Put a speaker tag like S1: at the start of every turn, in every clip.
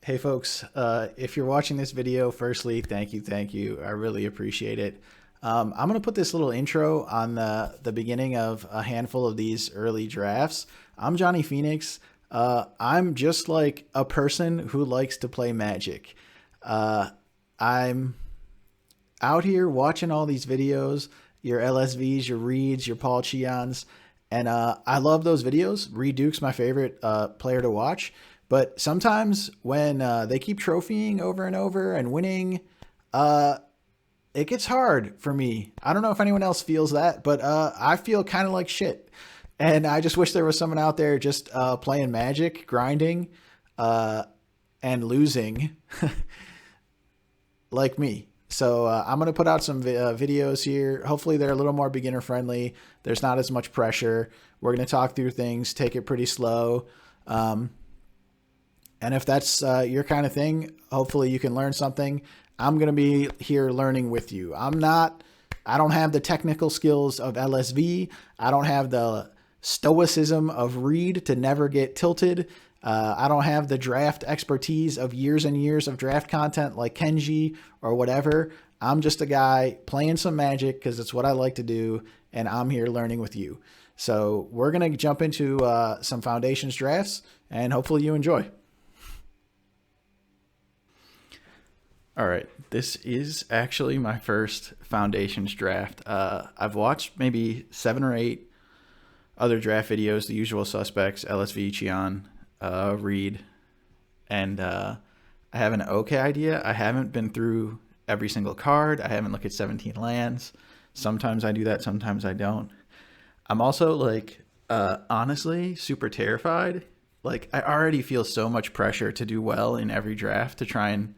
S1: Hey folks, if you're watching this video, firstly, thank you. I really appreciate it. I'm gonna put this little intro on the beginning of a handful of these early drafts. I'm Johnny Phoenix. I'm just like a person who likes to play Magic. I'm out here watching all these videos, your LSVs, your Reeds, your Paul Cheons, and I love those videos. Reed Duke's my favorite player to watch. But sometimes when they keep trophying over and over and winning, uh, it gets hard for me. I don't know if anyone else feels that, but I feel kind of like shit. And I just wish there was someone out there just playing Magic, grinding, uh, and losing like me. So I'm going to put out some videos here. Hopefully they're a little more beginner friendly. There's not as much pressure. We're going to talk through things, take it pretty slow. And if that's your kind of thing, hopefully you can learn something. I'm going to be here learning with you. I don't have the technical skills of LSV. I don't have the stoicism of Reed to never get tilted. I don't have the draft expertise of years and years of draft content like Kenji or whatever. I'm just a guy playing some Magic because it's what I like to do, and I'm here learning with you. So we're going to jump into some Foundations drafts, and hopefully you enjoy. All right, this is actually my first Foundations draft. I've watched maybe 7 or 8 other draft videos, the usual suspects, LSV, Cheon, Reed, and I have an okay idea. I haven't been through every single card. I haven't looked at 17 lands. Sometimes I do that, sometimes I don't. I'm also like, honestly, super terrified. Like, I already feel so much pressure to do well in every draft to try and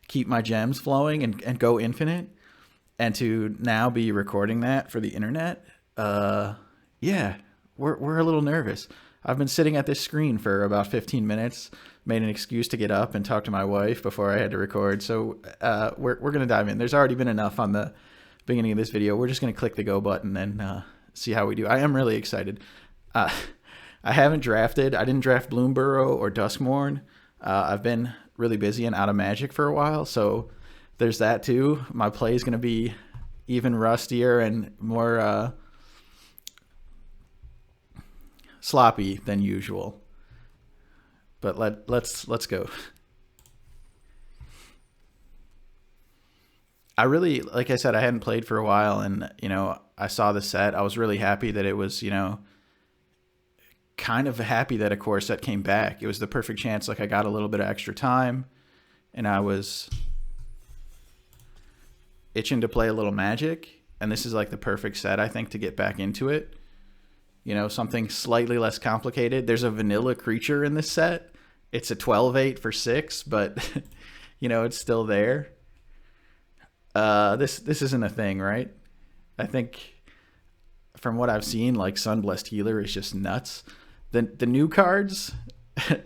S1: keep my gems flowing and go infinite, and to now be recording that for the internet. Yeah, we're a little nervous. I've been sitting at this screen for about 15 minutes, made an excuse to get up and talk to my wife before I had to record. So we're going to dive in. There's already been enough on the beginning of this video. We're just going to click the go button and see how we do. I am really excited. I haven't drafted. I didn't draft Bloomburrow or Duskmorn. I've been really busy and out of Magic for a while, so there's that too. My play is going to be even rustier and more sloppy than usual. But let's go. I really, like I said, I hadn't played for a while, and I saw the set. I was really happy that it was, kind of happy that a core set came back. It was the perfect chance. Like, I got a little bit of extra time, and I was itching to play a little Magic, and this is like the perfect set, I think, to get back into it. Something slightly less complicated. There's a vanilla creature in this set. It's a 12/8 for 6, but it's still there. This isn't a thing, right? I think from what I've seen, like, Sunblessed Healer is just nuts. The new cards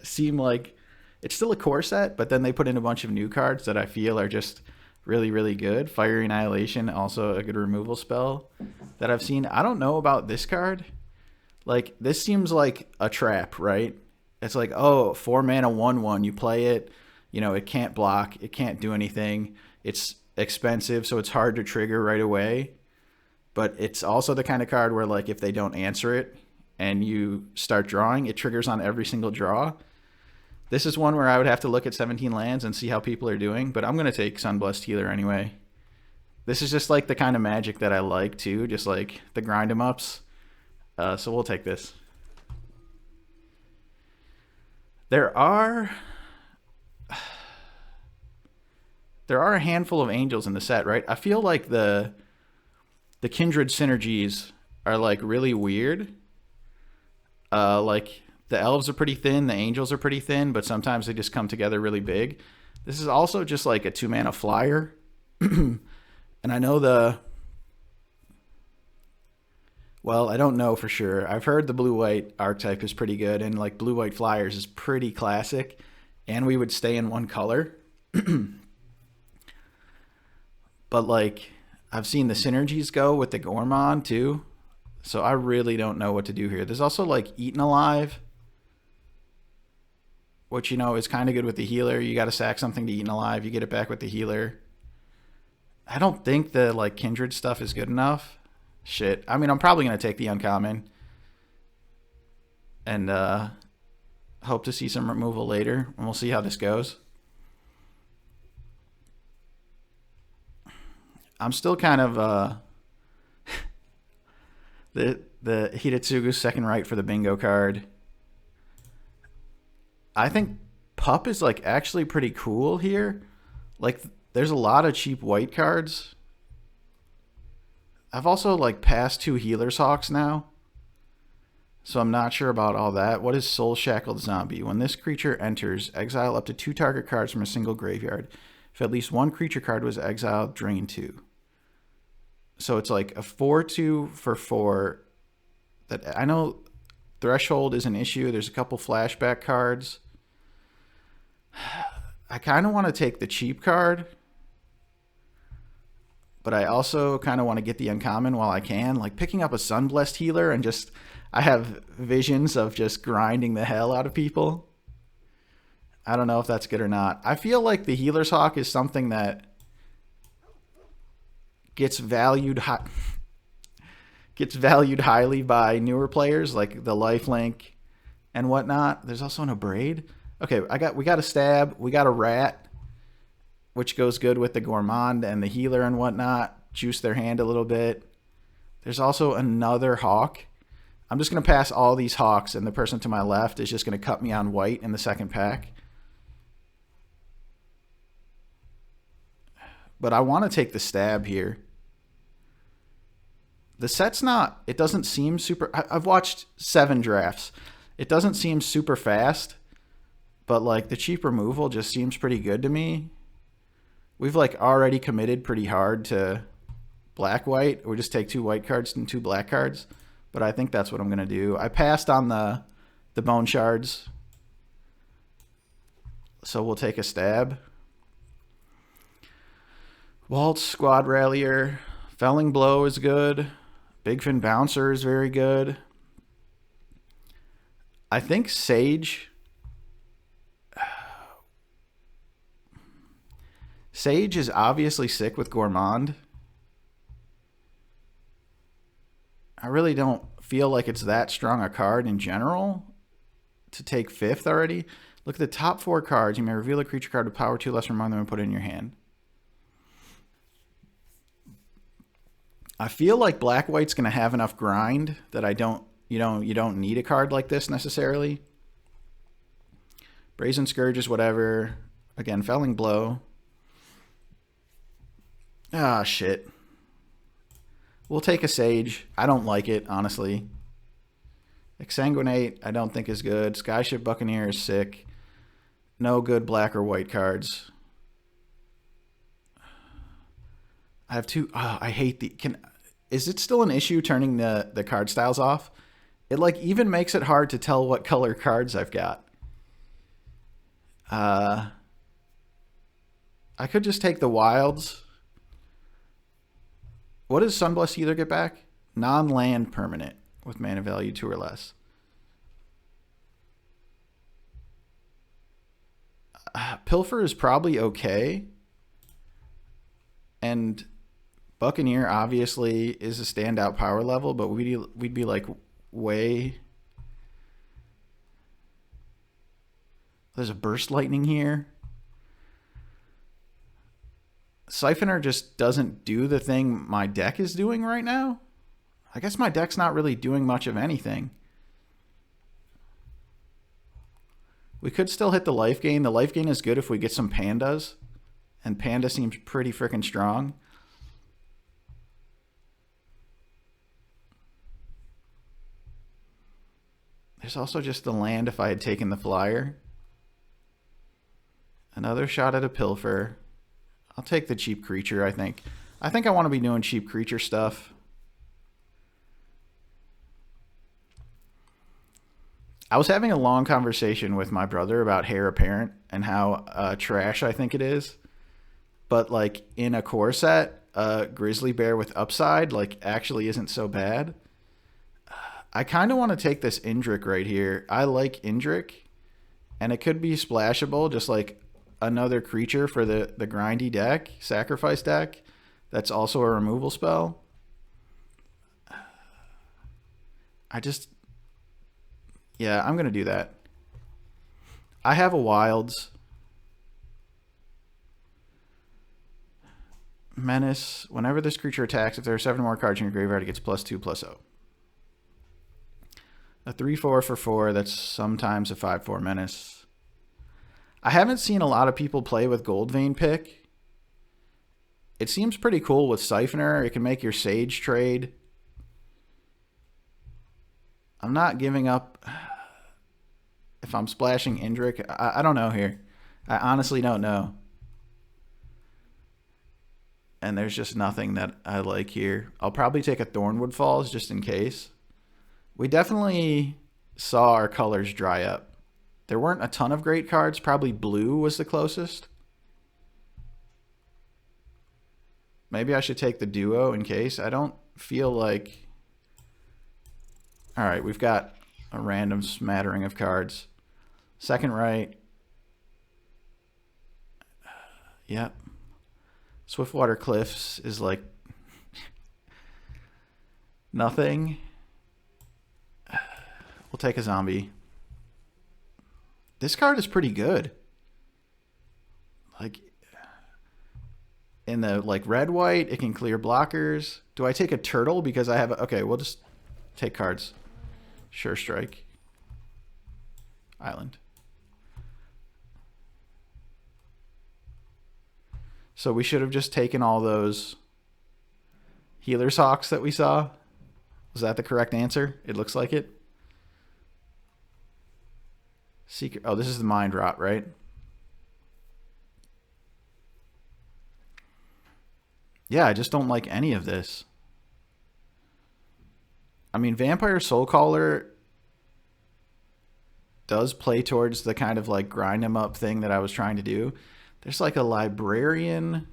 S1: seem like it's still a core set, but then they put in a bunch of new cards that I feel are just really, really good. Fiery Annihilation, also a good removal spell that I've seen. I don't know about this card. Like, this seems like a trap, right? It's like, oh, 4 mana, 1/1. You play it. It can't block. It can't do anything. It's expensive, so it's hard to trigger right away. But it's also the kind of card where, like, if they don't answer it and you start drawing, it triggers on every single draw. This is one where I would have to look at 17 lands and see how people are doing, but I'm going to take Sunblessed Healer anyway. This is just like the kind of Magic that I like too, just like the grind 'em ups. So we'll take this. There are a handful of angels in the set, right? I feel like the kindred synergies are like really weird. Like, the elves are pretty thin, the angels are pretty thin, but sometimes they just come together really big. This is also just like a 2 mana flyer. And I know well, I don't know for sure. I've heard the blue-white archetype is pretty good, and like blue-white flyers is pretty classic, and we would stay in one color. But like, I've seen the synergies go with the Gormon too. So I really don't know what to do here. There's also like Eaten Alive. which, you know, is kind of good with the healer. You got to sack something to Eaten Alive. You get it back with the healer. I don't think the, like, Kindred stuff is good enough. Shit. I mean, I'm probably going to take the uncommon. And hope to see some removal later. And we'll see how this goes. I'm still kind of... the Hidatsugu's second right for the bingo card. I think Pup is, like, actually pretty cool here. Like, there's a lot of cheap white cards. I've also, like, passed 2 Healer's Hawks now. So I'm not sure about all that. What is Soul Shackled Zombie? When this creature enters, exile up to 2 target cards from a single graveyard. If at least 1 creature card was exiled, drain 2. So it's like a 4/2 for 4. That I know Threshold is an issue. There's a couple flashback cards. I kind of want to take the cheap card, but I also kind of want to get the uncommon while I can. Like picking up a Sunblessed Healer and just, I have visions of just grinding the hell out of people. I don't know if that's good or not. I feel like the Healer's Hawk is something that gets valued highly by newer players, like the Lifelink and whatnot. There's also an Abrade. Okay, we got a Stab, we got a Rat, which goes good with the Gourmand and the Healer and whatnot. Juice their hand a little bit. There's also another Hawk. I'm just going to pass all these Hawks, and the person to my left is just going to cut me on white in the second pack. But I want to take the Stab here. The set's not, it doesn't seem super, I've watched 7 drafts. It doesn't seem super fast, but like the cheap removal just seems pretty good to me. We've like already committed pretty hard to black-white. We just take 2 white cards and 2 black cards, but I think that's what I'm going to do. I passed on the Bone Shards, so we'll take a Stab. Waltz, Squad Rallier, Felling Blow is good. Big Fin Bouncer is very good. I think Sage is obviously sick with Gourmand. I really don't feel like it's that strong a card in general to take 5th already. Look at the top 4 cards. You may reveal a creature card with power 2 less among them and put it in your hand. I feel like black-white's going to have enough grind that you don't need a card like this necessarily. Brazen Scourge is whatever. Again, Felling Blow. Ah, shit. We'll take a Sage. I don't like it, honestly. Exsanguinate, I don't think is good. Skyship Buccaneer is sick. No good black or white cards. I have 2. Oh, I hate the... Is it still an issue turning the card styles off? It like even makes it hard to tell what color cards I've got. I could just take the Wilds. What does Sunblessed Healer get back? Non-land permanent with mana value 2 or less. Pilfer is probably okay. And Buccaneer obviously is a standout power level, but we'd be like way... There's a Burst Lightning here. Siphoner just doesn't do the thing my deck is doing right now. I guess my deck's not really doing much of anything. We could still hit the life gain. The life gain is good if we get some Pandas. And Panda seems pretty freaking strong. There's also just the land if I had taken the flyer. Another shot at a Pilfer. I'll take the cheap creature, I think. I think I want to be doing cheap creature stuff. I was having a long conversation with my brother about Heir Apparent and how trash I think it is. But like in a core set, Grizzly Bear with upside like actually isn't so bad. I kind of want to take this Indrik right here. I like Indrik. And it could be splashable, just like another creature for the grindy deck, sacrifice deck. That's also a removal spell. Yeah, I'm going to do that. I have a Wilds. Menace. Whenever this creature attacks, if there are 7 more cards in your graveyard, it gets +2/+0. A 3/4 for 4. That's sometimes a 5/4 menace. I haven't seen a lot of people play with Goldvein Pick. It seems pretty cool with Siphoner. It can make your Sage trade. I'm not giving up if I'm splashing Indrik. I don't know here. I honestly don't know. And there's just nothing that I like here. I'll probably take a Thornwood Falls just in case. We definitely saw our colors dry up. There weren't a ton of great cards. Probably blue was the closest. Maybe I should take the duo in case. I don't feel like... All right, we've got a random smattering of cards. Second right. Yep. Swiftwater Cliffs is like nothing. We'll take a zombie. This card is pretty good. Like in the red white, it can clear blockers. Do I take a turtle because I have okay, we'll just take cards. Sure Strike. Island. So we should have just taken all those Healer's Hawks that we saw. Was that the correct answer? It looks like it. Secret. Oh, this is the Mind Rot, right? Yeah, I just don't like any of this. I mean, Vampire Soulcaller does play towards the kind of grind him up thing that I was trying to do. There's like a Librarian.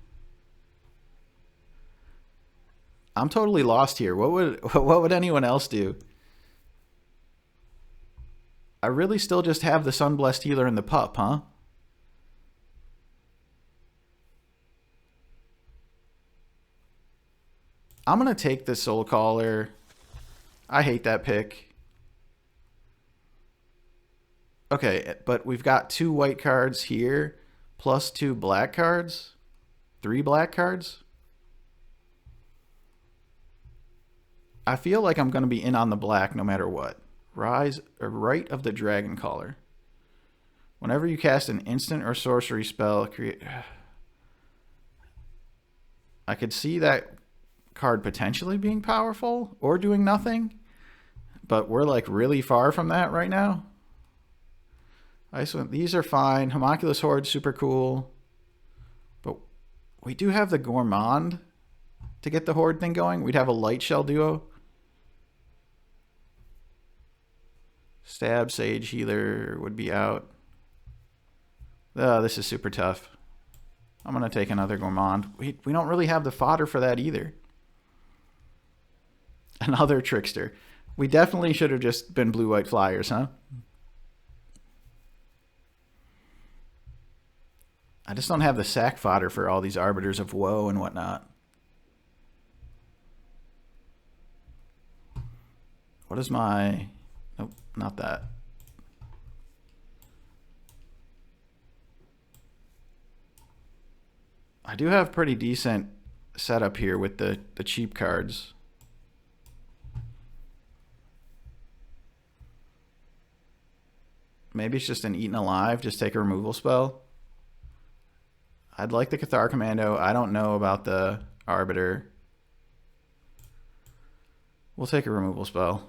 S1: I'm totally lost here. What would anyone else do? I really still just have the Sunblessed Healer and the Pup, huh? I'm going to take the Soulcaller. I hate that pick. Okay, but we've got 2 white cards here, plus 2 black cards. 3 black cards. I feel like I'm going to be in on the black no matter what. Rise or Rite of the Dragon Caller. Whenever you cast an instant or sorcery spell, create... I could see that card potentially being powerful or doing nothing, but we're really far from that right now. These are fine. Homunculus Horde, super cool. But we do have the Gourmand to get the Horde thing going. We'd have a Light Shell duo. Stab, Sage, Healer would be out. This is super tough. I'm going to take another Gourmand. We don't really have the fodder for that either. Another Trickster. We definitely should have just been blue-white flyers, huh? I just don't have the sack fodder for all these Arbiters of Woe and whatnot. What is my... Nope, not that. I do have pretty decent setup here with the cheap cards. Maybe it's just an Eaten Alive. Just take a removal spell. I'd like the Cathar Commando. I don't know about the Arbiter. We'll take a removal spell.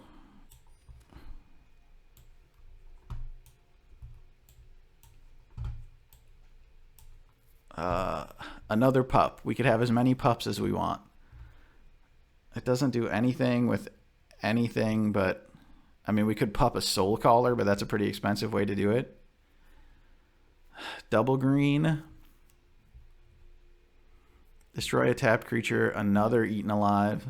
S1: Another pup. We could have as many pups as we want. It doesn't do anything with anything, but I mean, we could pup a Soul Caller, but that's a pretty expensive way to do it. Double green. Destroy a tapped creature. Another Eaten Alive.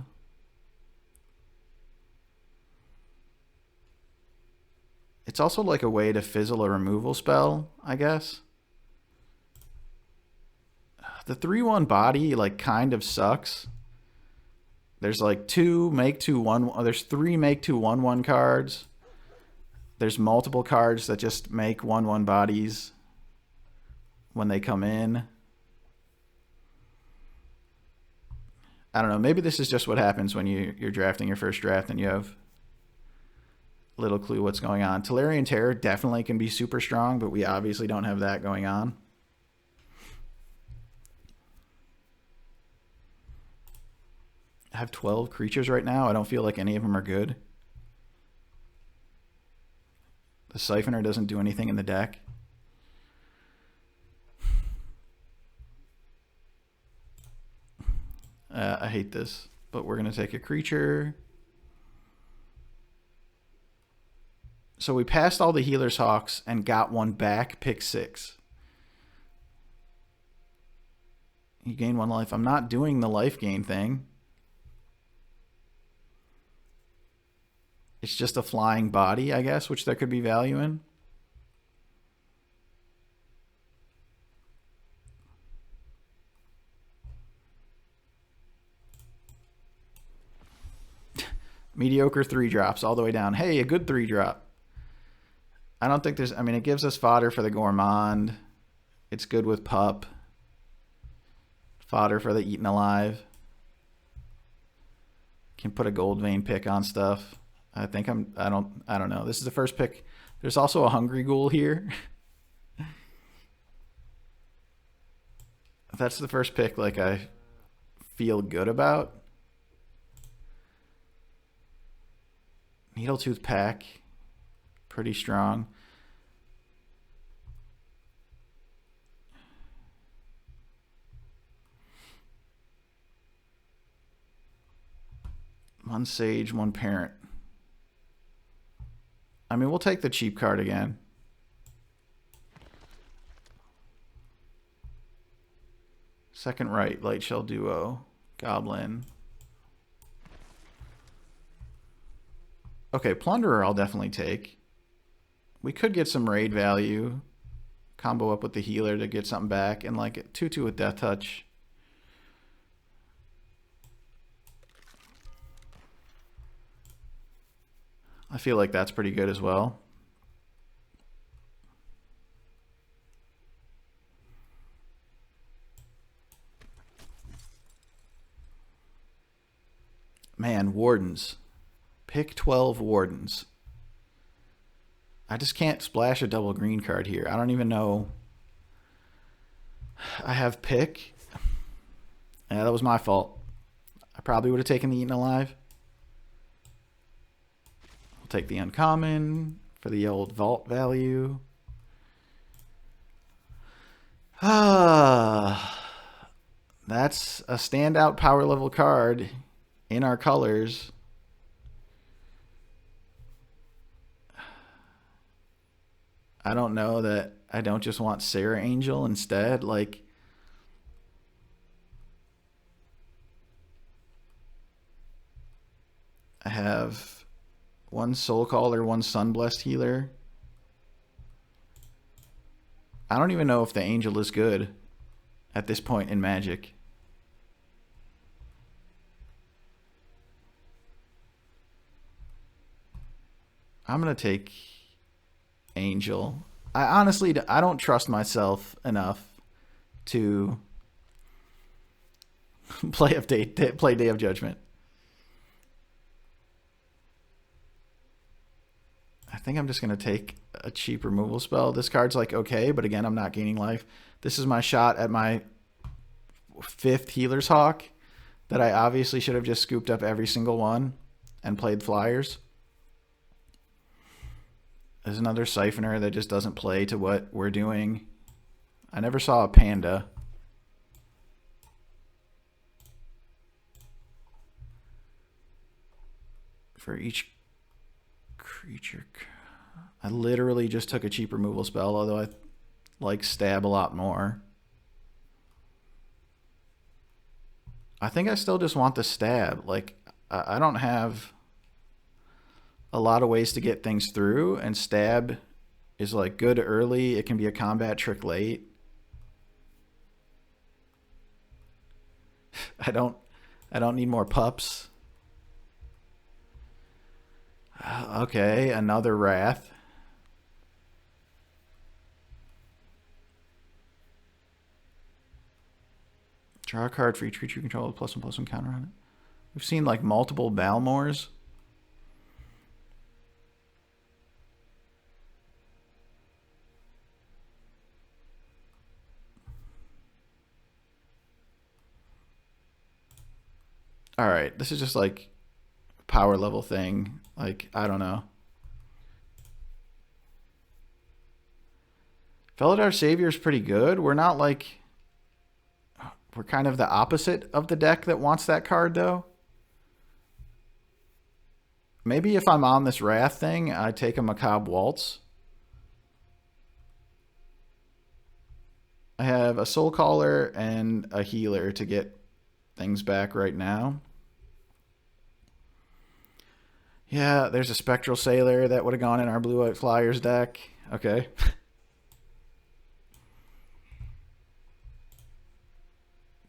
S1: It's also like a way to fizzle a removal spell, I guess. The 3/1 body like kind of sucks. There's like 2 make 2 1. There's 3 make 2 1/1 cards. There's multiple cards that just make 1/1 bodies when they come in. I don't know. Maybe this is just what happens when you're drafting your first draft and you have little clue what's going on. Tolarian Terror definitely can be super strong, but we obviously don't have that going on. I have 12 creatures right now. I don't feel like any of them are good. The Siphoner doesn't do anything in the deck. I hate this, but we're going to take a creature. So we passed all the Healer's Hawks and got one back, pick 6. You gain 1 life. I'm not doing the life gain thing. It's just a flying body, I guess, which there could be value in. Mediocre 3-drops all the way down. Hey, a good 3-drop. I don't think there's... I mean, it gives us fodder for the Gourmand. It's good with Pup. Fodder for the Eaten Alive. Can put a Gold Vein pick on stuff. I think I don't know. This is the first pick. There's also a Hungry Ghoul here. That's the first pick like I feel good about. Needletooth Pack. Pretty strong. One Sage, 1 Parent. I mean, we'll take the cheap card again. Second Right, Light Shell Duo, Goblin. Okay, Plunderer I'll definitely take. We could get some raid value. Combo up with the healer to get something back. And like 2/2 with Death Touch. I feel like that's pretty good as well. Man, Wardens. Pick 12 Wardens. I just can't splash a double green card here. I don't even know. I have pick. Yeah, that was my fault. I probably would have taken the Eaten Alive. I'll take the uncommon for the old vault value. That's a standout power level card in our colors. I don't know that I don't just want Sarah Angel instead. Like, I have 1 Soul Caller, 1 Sunblessed Healer. I don't even know if the Angel is good at this point in Magic. I'm going to take Angel. I honestly, I don't trust myself enough to play Day of Judgment. I think I'm just going to take a cheap removal spell. This card's like okay, but again, I'm not gaining life. This is my shot at my 5th Healer's Hawk that I obviously should have just scooped up every single one and played Flyers. There's another Siphoner that just doesn't play to what we're doing. I never saw a Panda. For each creature. I literally just took a cheap removal spell, although I like Stab a lot more. I think I still just want the Stab. Like, I don't have a lot of ways to get things through, and stab is like good early. It can be a combat trick late. I don't need more pups. Okay, another Wrath. Draw a card for each creature you control with +1/+1 counter on it. We've seen like multiple Balmors. All right, this is just like power level thing. Like, I don't know. Felidar Savior is pretty good. We're not like... We're kind of the opposite of the deck that wants that card, though. Maybe if I'm on this Wrath thing, I take a Macabre Waltz. I have a Soul Caller and a Healer to get things back right now. Yeah, there's a Spectral Sailor that would have gone in our Blue-White Flyers deck. Okay.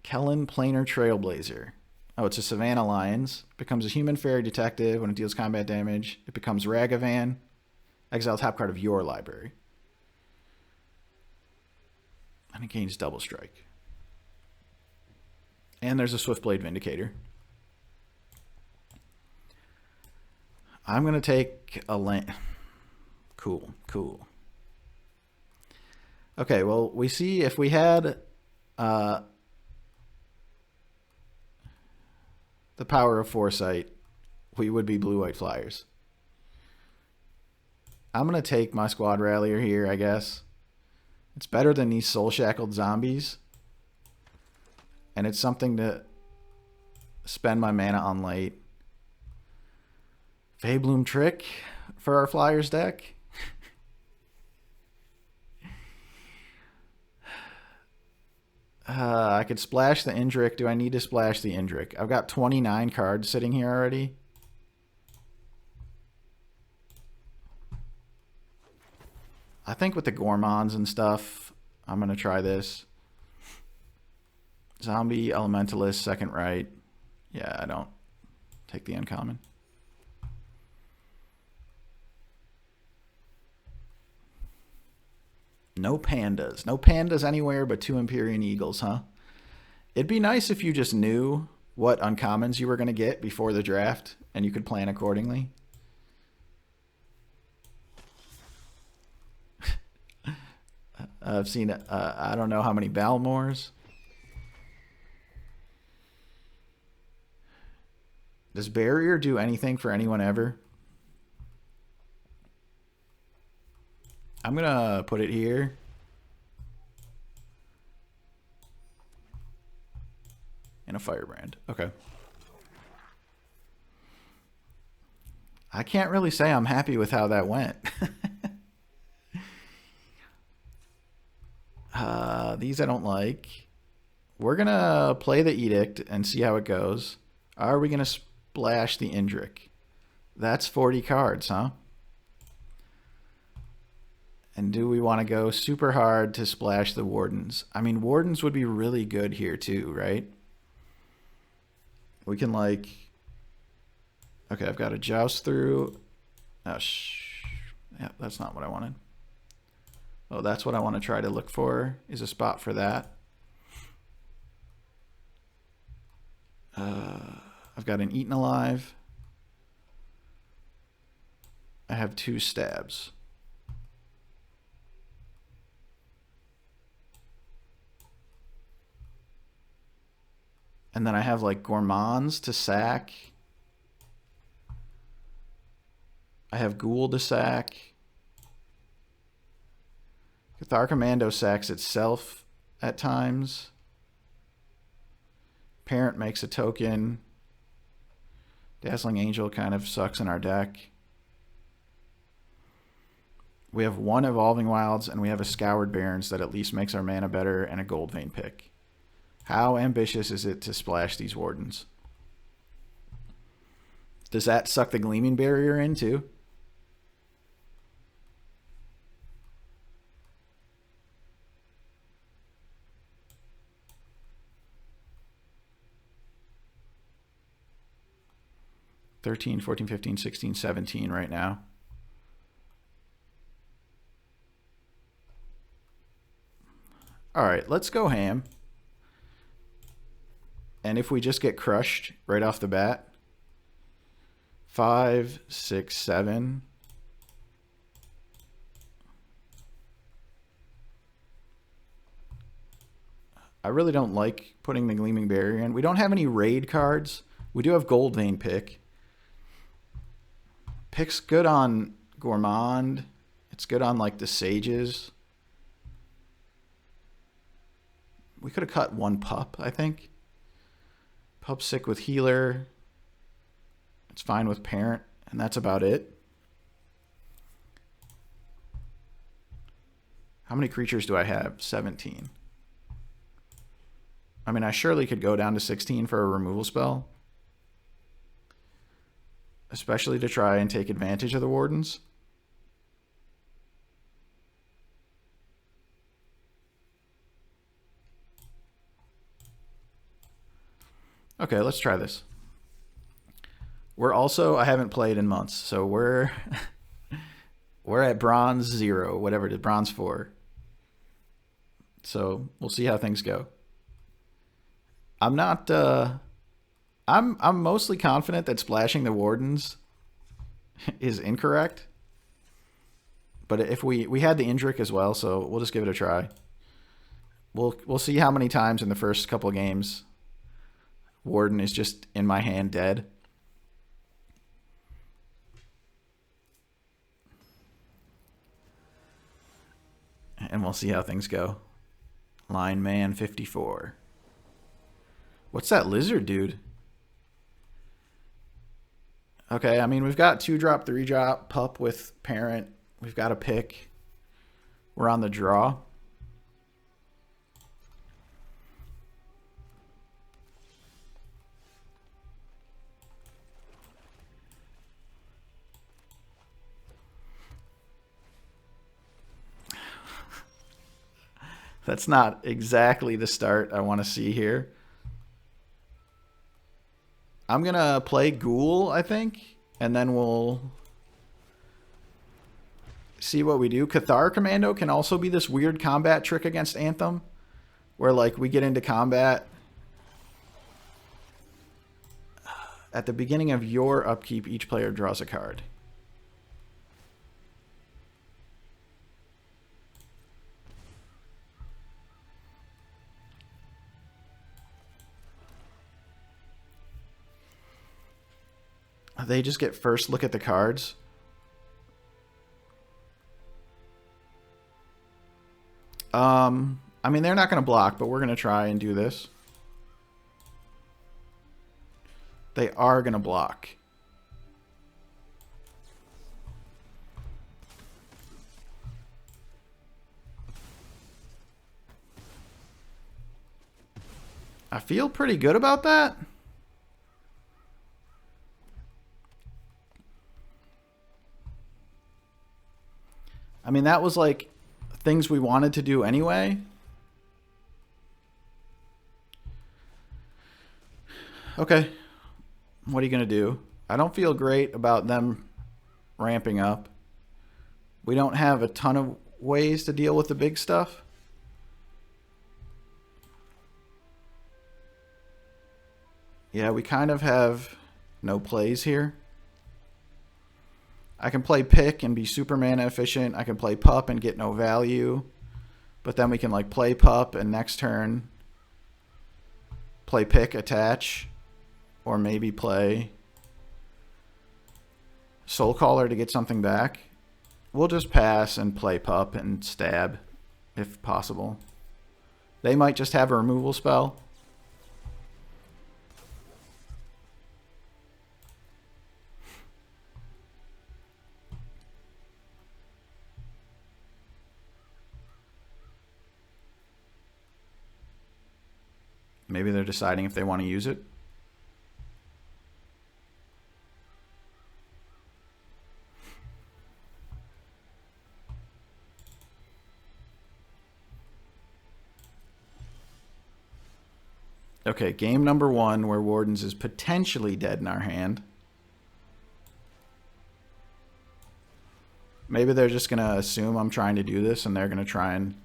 S1: Kellen Planar Trailblazer. Oh, it's a Savannah Lions. Becomes a human fairy detective. When it deals combat damage, it becomes Ragavan. Exile top card of your library. And it gains double strike. And there's a Swiftblade Vindicator. I'm going to take a land. Cool, cool. Okay, well, we see if we had the power of foresight, we would be Blue-White Flyers. I'm going to take my Squad Rallier here, I guess. It's better than these Soul Shackled Zombies. And it's something to spend my mana on late. Feybloom Trick for our Flyers deck. I could splash the Indrik. Do I need to splash the Indrik? I've got 29 cards sitting here already. I think with the Gormons and stuff, I'm going to try this. Zombie, Elementalist, second right. Yeah, I don't take the uncommon. No pandas. No pandas anywhere but 2 Empyrean Eagles, huh? It'd be nice if you just knew what uncommons you were going to get before the draft and you could plan accordingly. I've seen, I don't know how many Balmors. Does Barrier do anything for anyone ever? I'm going to put it here. And a Firebrand. Okay. I can't really say I'm happy with how that went. These I don't like. We're going to play the Edict and see how it goes. Are we going to splash the Indrik? That's 40 cards, huh? And do we want to go super hard to splash the Wardens? I mean, Wardens would be really good here too, right? We can like... Okay, I've got to Joust through. Oh, yeah, that's not what I wanted. Oh, that's what I want to try to look for, is a spot for that. I've got an Eaten Alive. I have 2 stabs. And then I have like Gourmands to sack. I have Ghoul to sack. Cathar Commando sacks itself at times. Parent makes a token. Dazzling Angel kind of sucks in our deck. We have 1 Evolving Wilds and we have a Scoured Barrens that at least makes our mana better and a Gold Vein pick. How ambitious is it to splash these Wardens? Does that suck the Gleaming Barrier in too? 13, 14, 15, 16, 17 right now. All right, let's go ham. And if we just get crushed right off the bat, 5, 6, 7. I really don't like putting the Gleaming Barrier in. We don't have any raid cards. We do have Gold Vein Pick. Pick's good on Gourmand. It's good on like the Sages. We could have cut one Pup, I think. Pup's sick with Healer. It's fine with Parent, and that's about it. How many creatures do I have? 17. I mean, I surely could go down to 16 for a removal spell. Especially to try and take advantage of the Wardens. Okay, let's try this. We're also, I haven't played in months, so we're at bronze 0, whatever it is, bronze 4. So we'll see how things go. I'm not I'm mostly confident that splashing the Wardens is incorrect. But if we had the Indrik as well, so we'll just give it a try. We'll see how many times in the first couple of games Warden is just in my hand dead. And we'll see how things go. Line Man 54. What's that lizard dude? Okay, I mean, we've got 2-drop, 3-drop, Pup with Parent. We've got a pick. We're on the draw. That's not exactly the start I want to see here. I'm going to play Ghoul, I think, and then we'll see what we do. Cathar Commando can also be this weird combat trick against Anthem, where like we get into combat. At the beginning of your upkeep, each player draws a card. They just get first look at the cards. I mean, they're not going to block, but we're going to try and do this. They are going to block. I feel pretty good about that. I mean, that was like things we wanted to do anyway. Okay. What are you going to do? I don't feel great about them ramping up. We don't have a ton of ways to deal with the big stuff. Yeah, we kind of have no plays here. I can play Pick and be super mana efficient. I can play Pup and get no value. But then we can like play Pup and next turn play Pick, attach. Or maybe play Soulcaller to get something back. We'll just pass and play Pup and stab if possible. They might just have a removal spell. Maybe they're deciding if they want to use it. Okay, game number 1 where Wardens is potentially dead in our hand. Maybe they're just going to assume I'm trying to do this and they're going to try and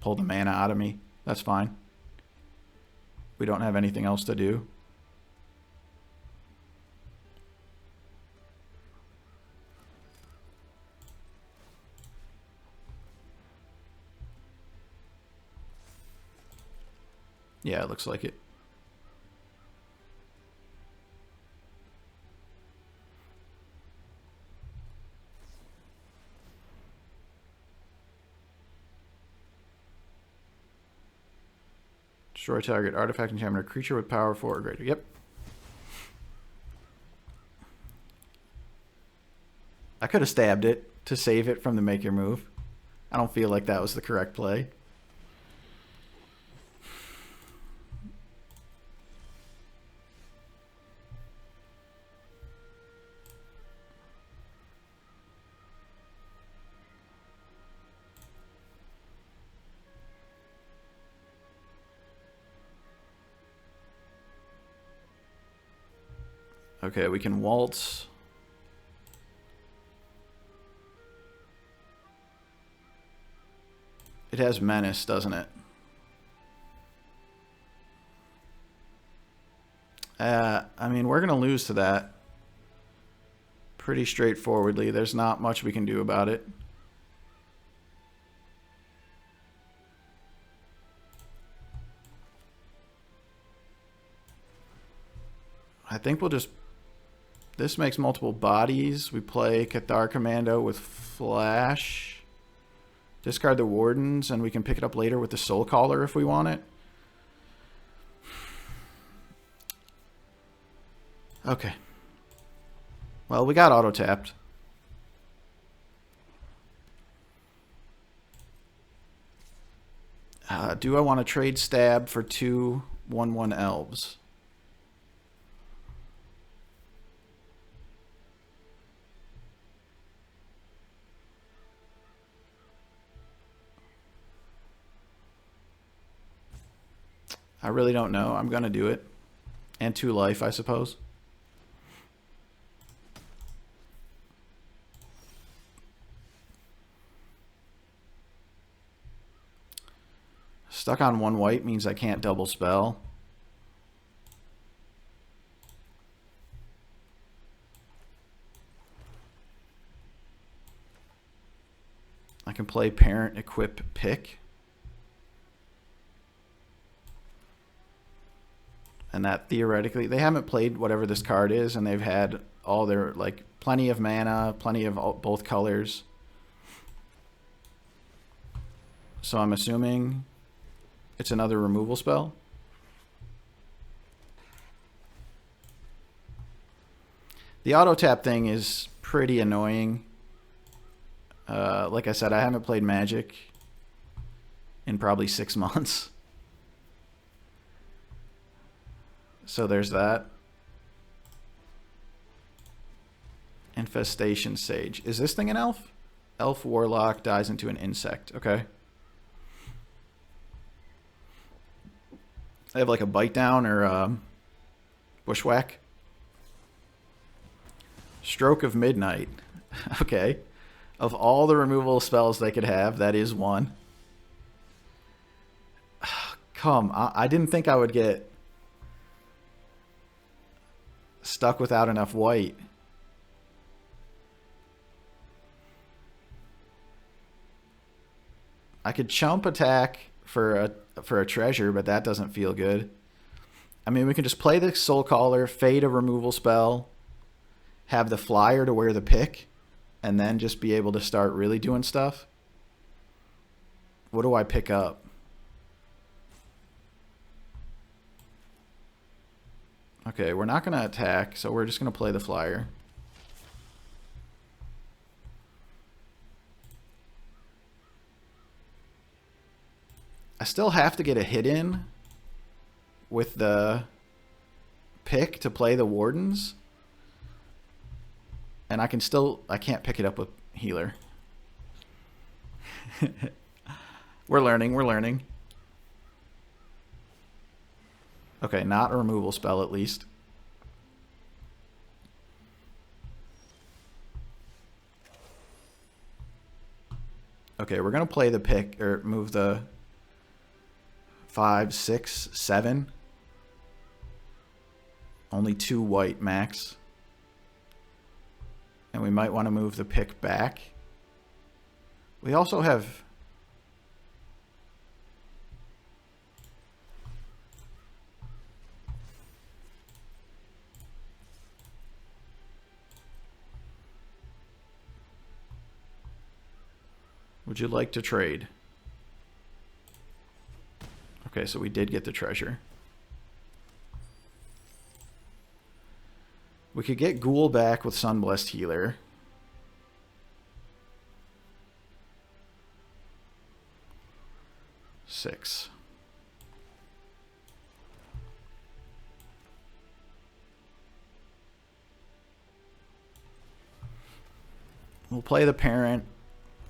S1: pull the mana out of me. That's fine. We don't have anything else to do. Yeah, it looks like it. Destroy target artifact, enchantment, or creature with power 4 or greater. Yep. I could have stabbed it to save it from the make your move. I don't feel like that was the correct play. Okay, we can waltz. It has menace, doesn't it? I mean, we're going to lose to that pretty straightforwardly. There's not much we can do about it. I think we'll just... This makes multiple bodies. We play Cathar Commando with Flash. Discard the Wardens, and we can pick it up later with the Soul Caller if we want it. Okay. Well, we got auto-tapped. Do I want to trade Stab for 2 1/1 elves? I really don't know. I'm going to do it. And 2 life, I suppose. Stuck on 1 white means I can't double spell. I can play Parent, Equip, Pick. And that theoretically, they haven't played whatever this card is, and they've had all their, like, plenty of mana, plenty of both colors. So I'm assuming it's another removal spell. The auto tap thing is pretty annoying. Like I said, I haven't played Magic in probably 6 months. So there's that. Infestation Sage. Is this thing an elf? Elf Warlock dies into an insect. Okay. They have like a bite down or bushwhack. Stroke of Midnight. Okay. Of all the removal spells they could have, that is one. Come, I didn't think I would get stuck without enough white. I could chump attack for a treasure, but that doesn't feel good. I mean, we can just play the Soul Caller, fade a removal spell, have the flyer to wear the pick, and then just be able to start really doing stuff. What do I pick up? Okay, we're not going to attack, so we're just going to play the flyer. I still have to get a hit in with the pick to play the Wardens. And I can't pick it up with Healer. We're learning. Okay, not a removal spell at least. Okay, we're going to play the pick, or move the 5, 6, 7. Only 2 white max. And we might want to move the pick back. We also have... Would you like to trade? Okay, so we did get the treasure. We could get Ghoul back with Sunblessed Healer. Six. We'll play the parent.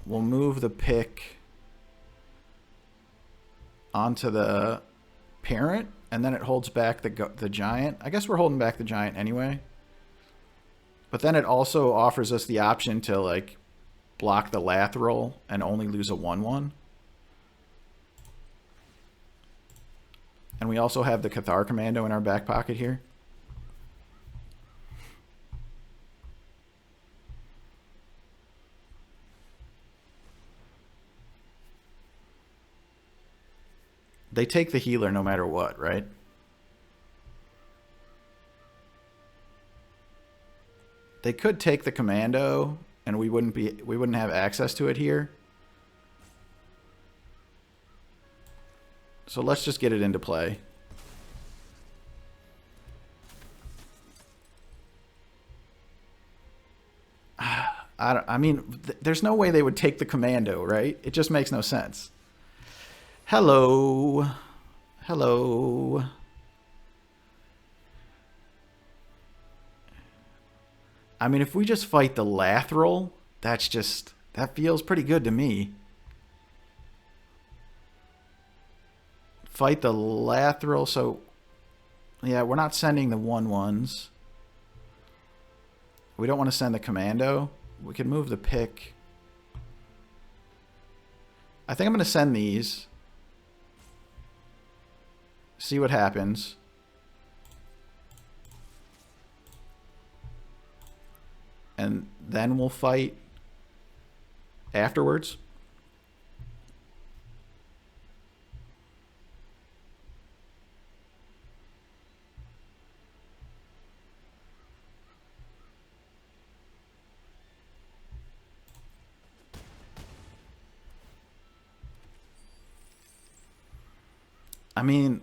S1: We'll move the pick onto the parent, and then it holds back the giant. I guess we're holding back the giant anyway. But then it also offers us the option to like block the Lathril and only lose a 1/1. And we also have the Cathar Commando in our back pocket here. They take the healer no matter what, right? They could take the commando and we wouldn't have access to it here. So let's just get it into play. I mean, there's no way they would take the commando, right? It just makes no sense. Hello. Hello. I mean, if we just fight the Lathril, that feels pretty good to me. Fight the Lathril, so yeah, we're not sending the 1/1s. We don't want to send the commando. We can move the pick. I think I'm going to send these. See what happens. And then we'll fight afterwards. I mean,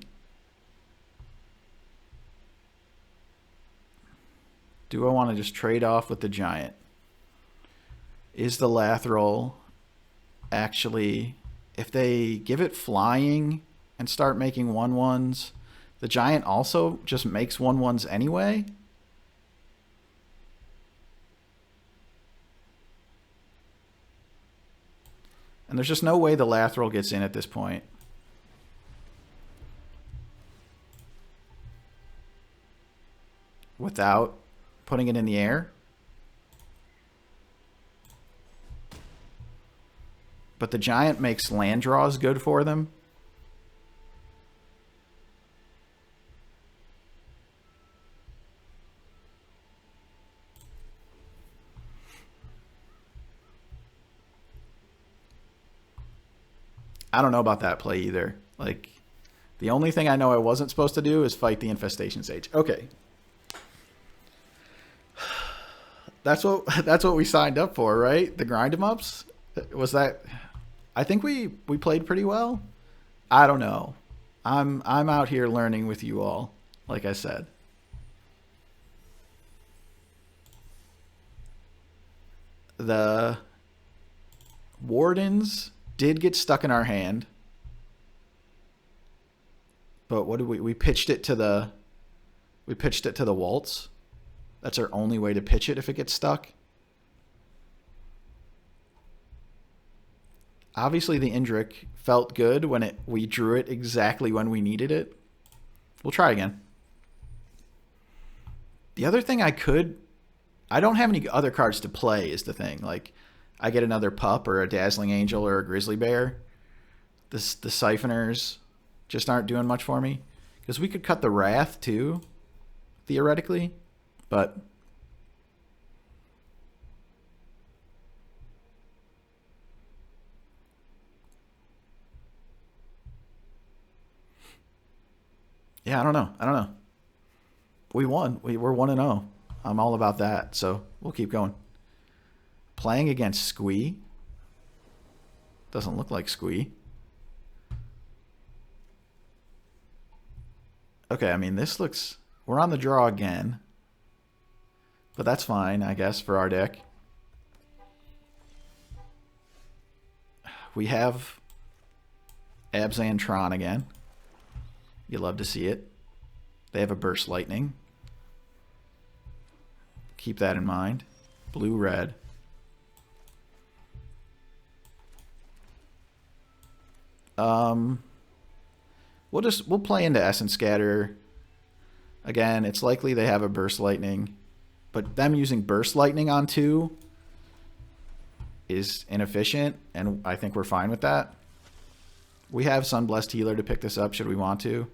S1: do I want to just trade off with the giant? Is the Lathril actually, if they give it flying and start making 1/1s, the giant also just makes 1/1s anyway? And there's just no way the Lathril gets in at this point. Without putting it in the air. But the giant makes land draws good for them. I don't know about that play either. Like, the only thing I know I wasn't supposed to do is fight the Infestation Sage. Okay. That's what we signed up for, right? The grind 'em ups? Was that? I think we played pretty well. I don't know. I'm out here learning with you all, like I said. The Wardens did get stuck in our hand. But what did we pitched it to the Waltz. That's our only way to pitch it if it gets stuck. Obviously, the Indrik felt good when we drew it exactly when we needed it. We'll try again. The other thing I don't have any other cards to play is the thing. Like, I get another pup or a dazzling angel or a grizzly bear, the siphoners just aren't doing much for me. Because we could cut the wrath too, theoretically, but yeah, I don't know. We won. We're 1-0. I'm all about that, so we'll keep going. Playing against Squee. Doesn't look like Squee. Okay, I mean, this looks... We're on the draw again. But that's fine, I guess, for our deck. We have Abzan again. You love to see it. They have a Burst Lightning. Keep that in mind. Blue, red. We'll play into Essence Scatter. Again, it's likely they have a Burst Lightning, but them using Burst Lightning on 2 is inefficient, and I think we're fine with that. We have Sunblessed Healer to pick this up should we want to.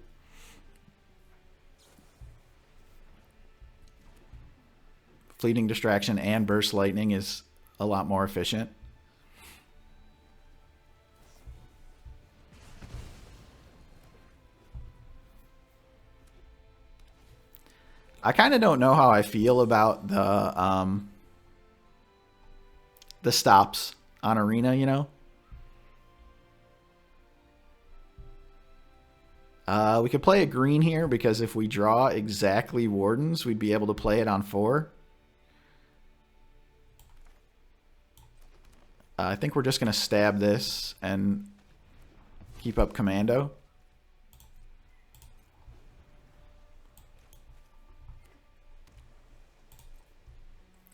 S1: Fleeting Distraction and Burst Lightning is a lot more efficient. I kind of don't know how I feel about the stops on Arena, you know? We could play a green here because if we draw exactly Wardens, we'd be able to play it on 4. I think we're just going to stab this and keep up Commando.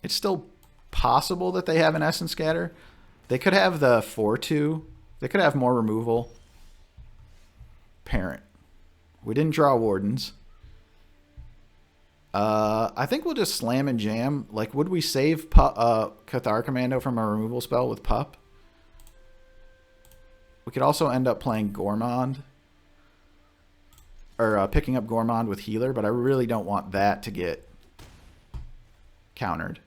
S1: It's still possible that they have an Essence Scatter. They could have the 4-2. They could have more removal. Parent. We didn't draw Wardens. I think we'll just slam and jam. Like, would we save Cathar Commando from a removal spell with Pup? We could also end up playing Gourmand. Or picking up Gourmand with Healer, but I really don't want that to get countered.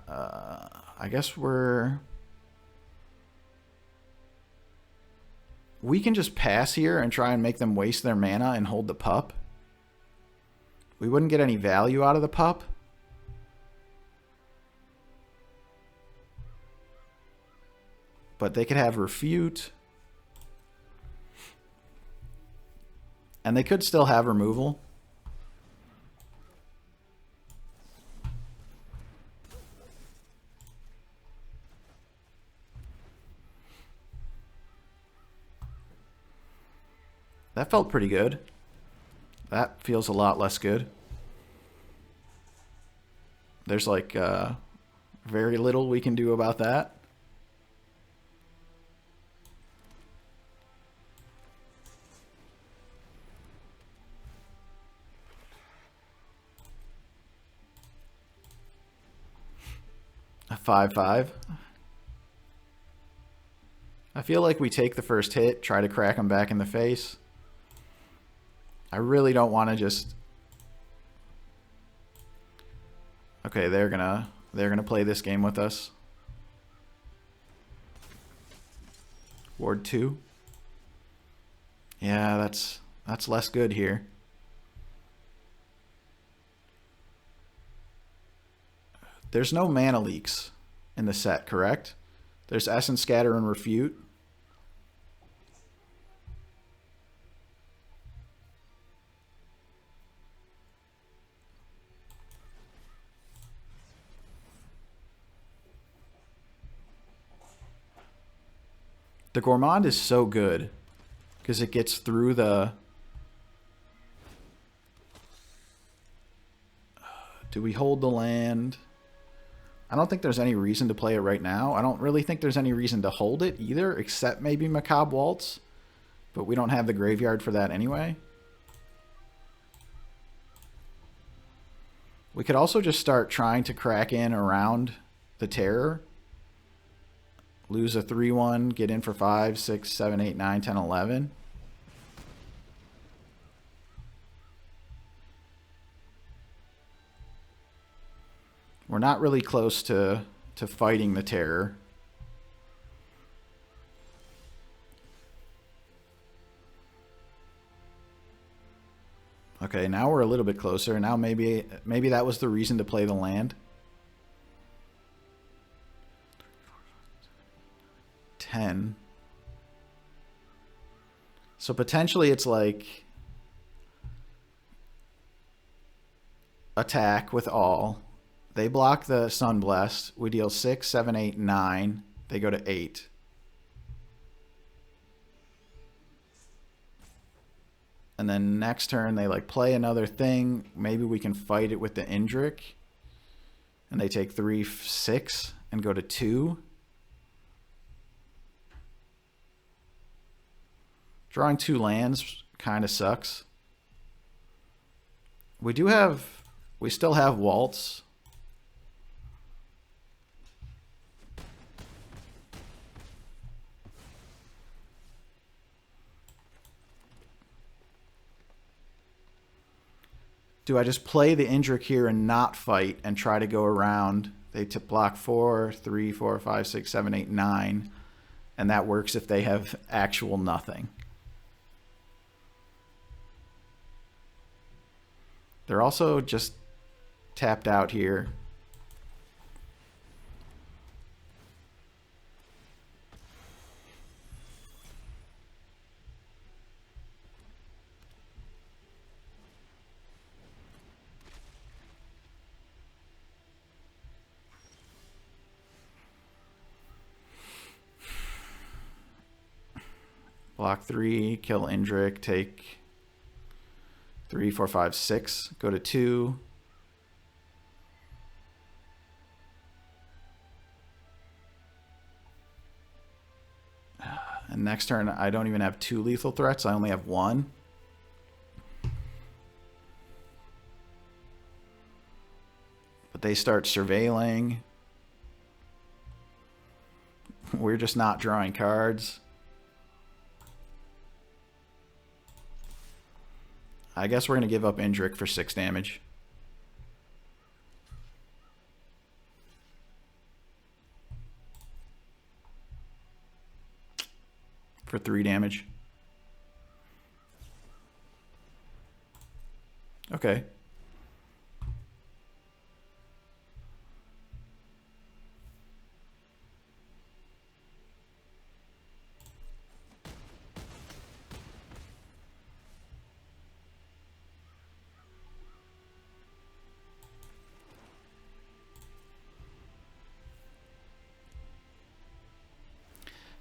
S1: I guess we can just pass here and try and make them waste their mana and hold the Pup. We wouldn't get any value out of the Pup. But they could have Refute. And they could still have removal. That felt pretty good. That feels a lot less good. There's like very little we can do about that. A 5/5. I feel like we take the first hit, try to crack them back in the face. I really don't want to just... Okay, they're gonna play this game with us. Ward 2. Yeah, that's less good here. There's no mana leaks in the set, correct? There's Essence Scatter and Refute. The Gourmand is so good because it gets through the... Do we hold the land? I don't think there's any reason to play it right now. I don't really think there's any reason to hold it either, except maybe Macabre Waltz. But we don't have the graveyard for that anyway. We could also just start trying to crack in around the terror. Lose a 3-1, get in for 5, 6, 7, 8, 9, 10, 11. We're not really close to fighting the terror. Okay, now we're a little bit closer. Now maybe that was the reason to play the land. 10. So potentially it's like attack with all. They block the Sunblessed. We deal 6, 7, 8, 9. They go to 8. And then next turn they like play another thing. Maybe we can fight it with the Indrik. And they take 3, 6 and go to 2. Drawing 2 lands kind of sucks. We still have Waltz. Do I just play the Indrik here and not fight and try to go around? They block 4, 3, 4, 5, 6, 7, 8, 9. And that works if they have actual nothing. They're also just tapped out here. Block 3, kill Indrik, take 3, 4, 5, 6, go to 2. And next turn, I don't even have 2 lethal threats. I only have 1. But they start surveilling. We're just not drawing cards. I guess we're going to give up Indrik for 6 damage. For 3 damage. Okay.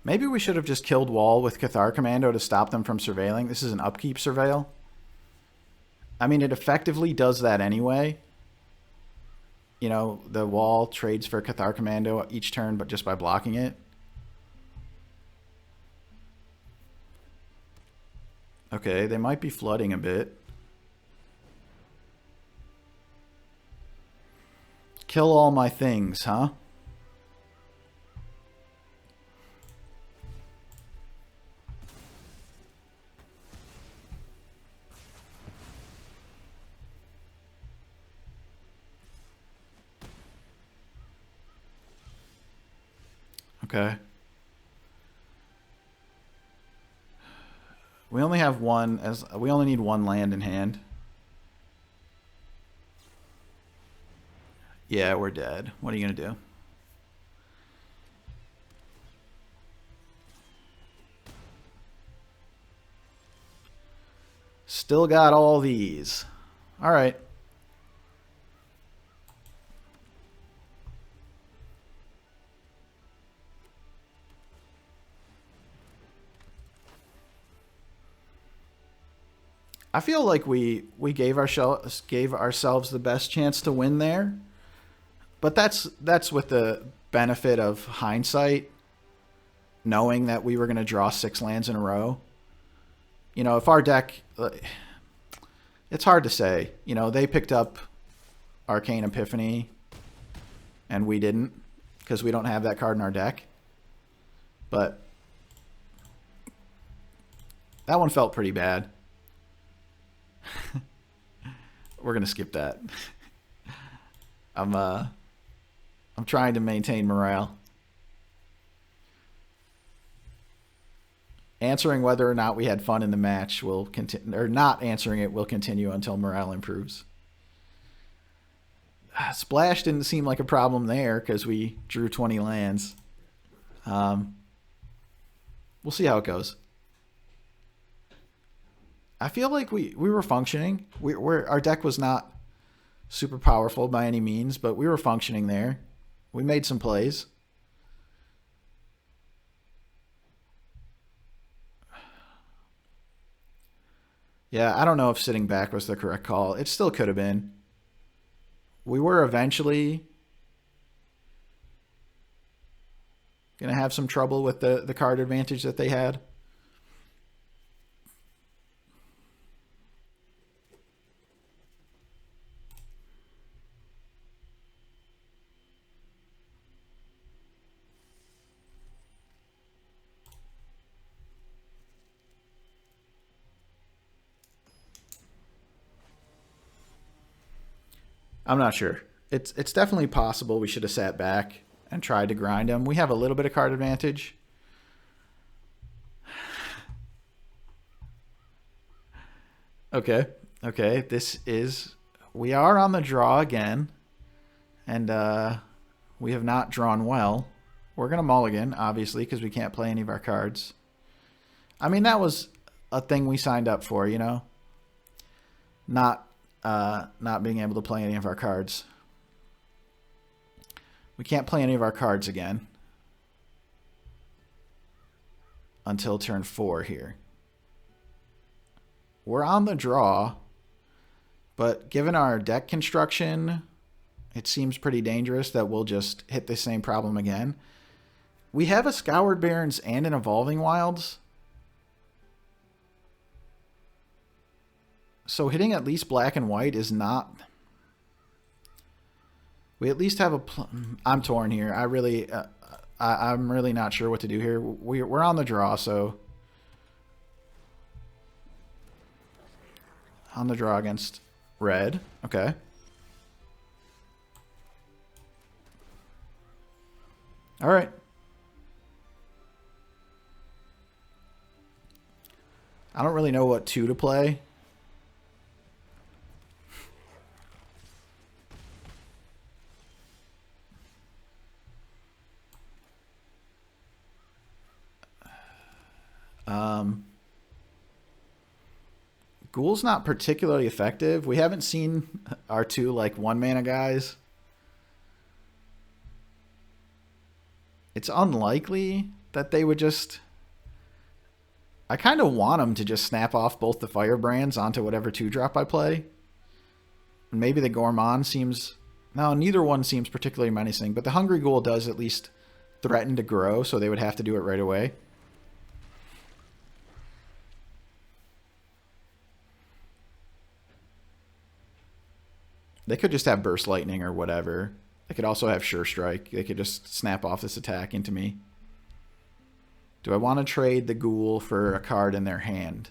S1: Maybe we should have just killed Wall with Cathar Commando to stop them from surveilling. This is an upkeep surveil. I mean, it effectively does that anyway. You know, the Wall trades for Cathar Commando each turn, but just by blocking it. Okay, they might be flooding a bit. Kill all my things, huh? Okay. We only have one, we only need 1 land in hand. Yeah, we're dead. What are you gonna do? Still got all these. All right. I feel like we gave ourselves the best chance to win there, but that's with the benefit of hindsight, knowing that we were going to draw 6 lands in a row. You know, if our deck, it's hard to say. You know, they picked up Arcane Epiphany, and we didn't, because we don't have that card in our deck. But that one felt pretty bad. We're gonna skip that. I'm trying to maintain morale. Answering whether or not we had fun in the match will continue, or not answering it will continue until morale improves. Splash didn't seem like a problem there because we drew 20 lands. We'll see how it goes. I feel like we were functioning. Our deck was not super powerful by any means, but we were functioning there. We made some plays. Yeah, I don't know if sitting back was the correct call. It still could have been. We were eventually going to have some trouble with the card advantage that they had. I'm not sure. It's definitely possible we should have sat back and tried to grind them. We have a little bit of card advantage. Okay. We are on the draw again. And we have not drawn well. We're going to mulligan, obviously, because we can't play any of our cards. I mean, that was a thing we signed up for, you know? Not being able to play any of our cards. We can't play any of our cards again until turn 4 here. We're on the draw, but given our deck construction, it seems pretty dangerous that we'll just hit the same problem again. We have a Scoured Barrens and an Evolving Wilds. So hitting at least black and white is not... We at least have a... I'm torn here. I'm really not sure what to do here. We're on the draw, so... On the draw against red. Okay. All right. I don't really know what 2 to play. Ghoul's not particularly effective. We haven't seen our 2 like 1-mana guys. It's unlikely that they would just... I kind of want them to just snap off both the Firebrands onto whatever 2-drop I play. Maybe the Gourmand seems... No, neither one seems particularly menacing, but the Hungry Ghoul does at least threaten to grow, so they would have to do it right away. They could just have Burst Lightning or whatever. They could also have Sure Strike. They could just snap off this attack into me. Do I want to trade the Ghoul for a card in their hand?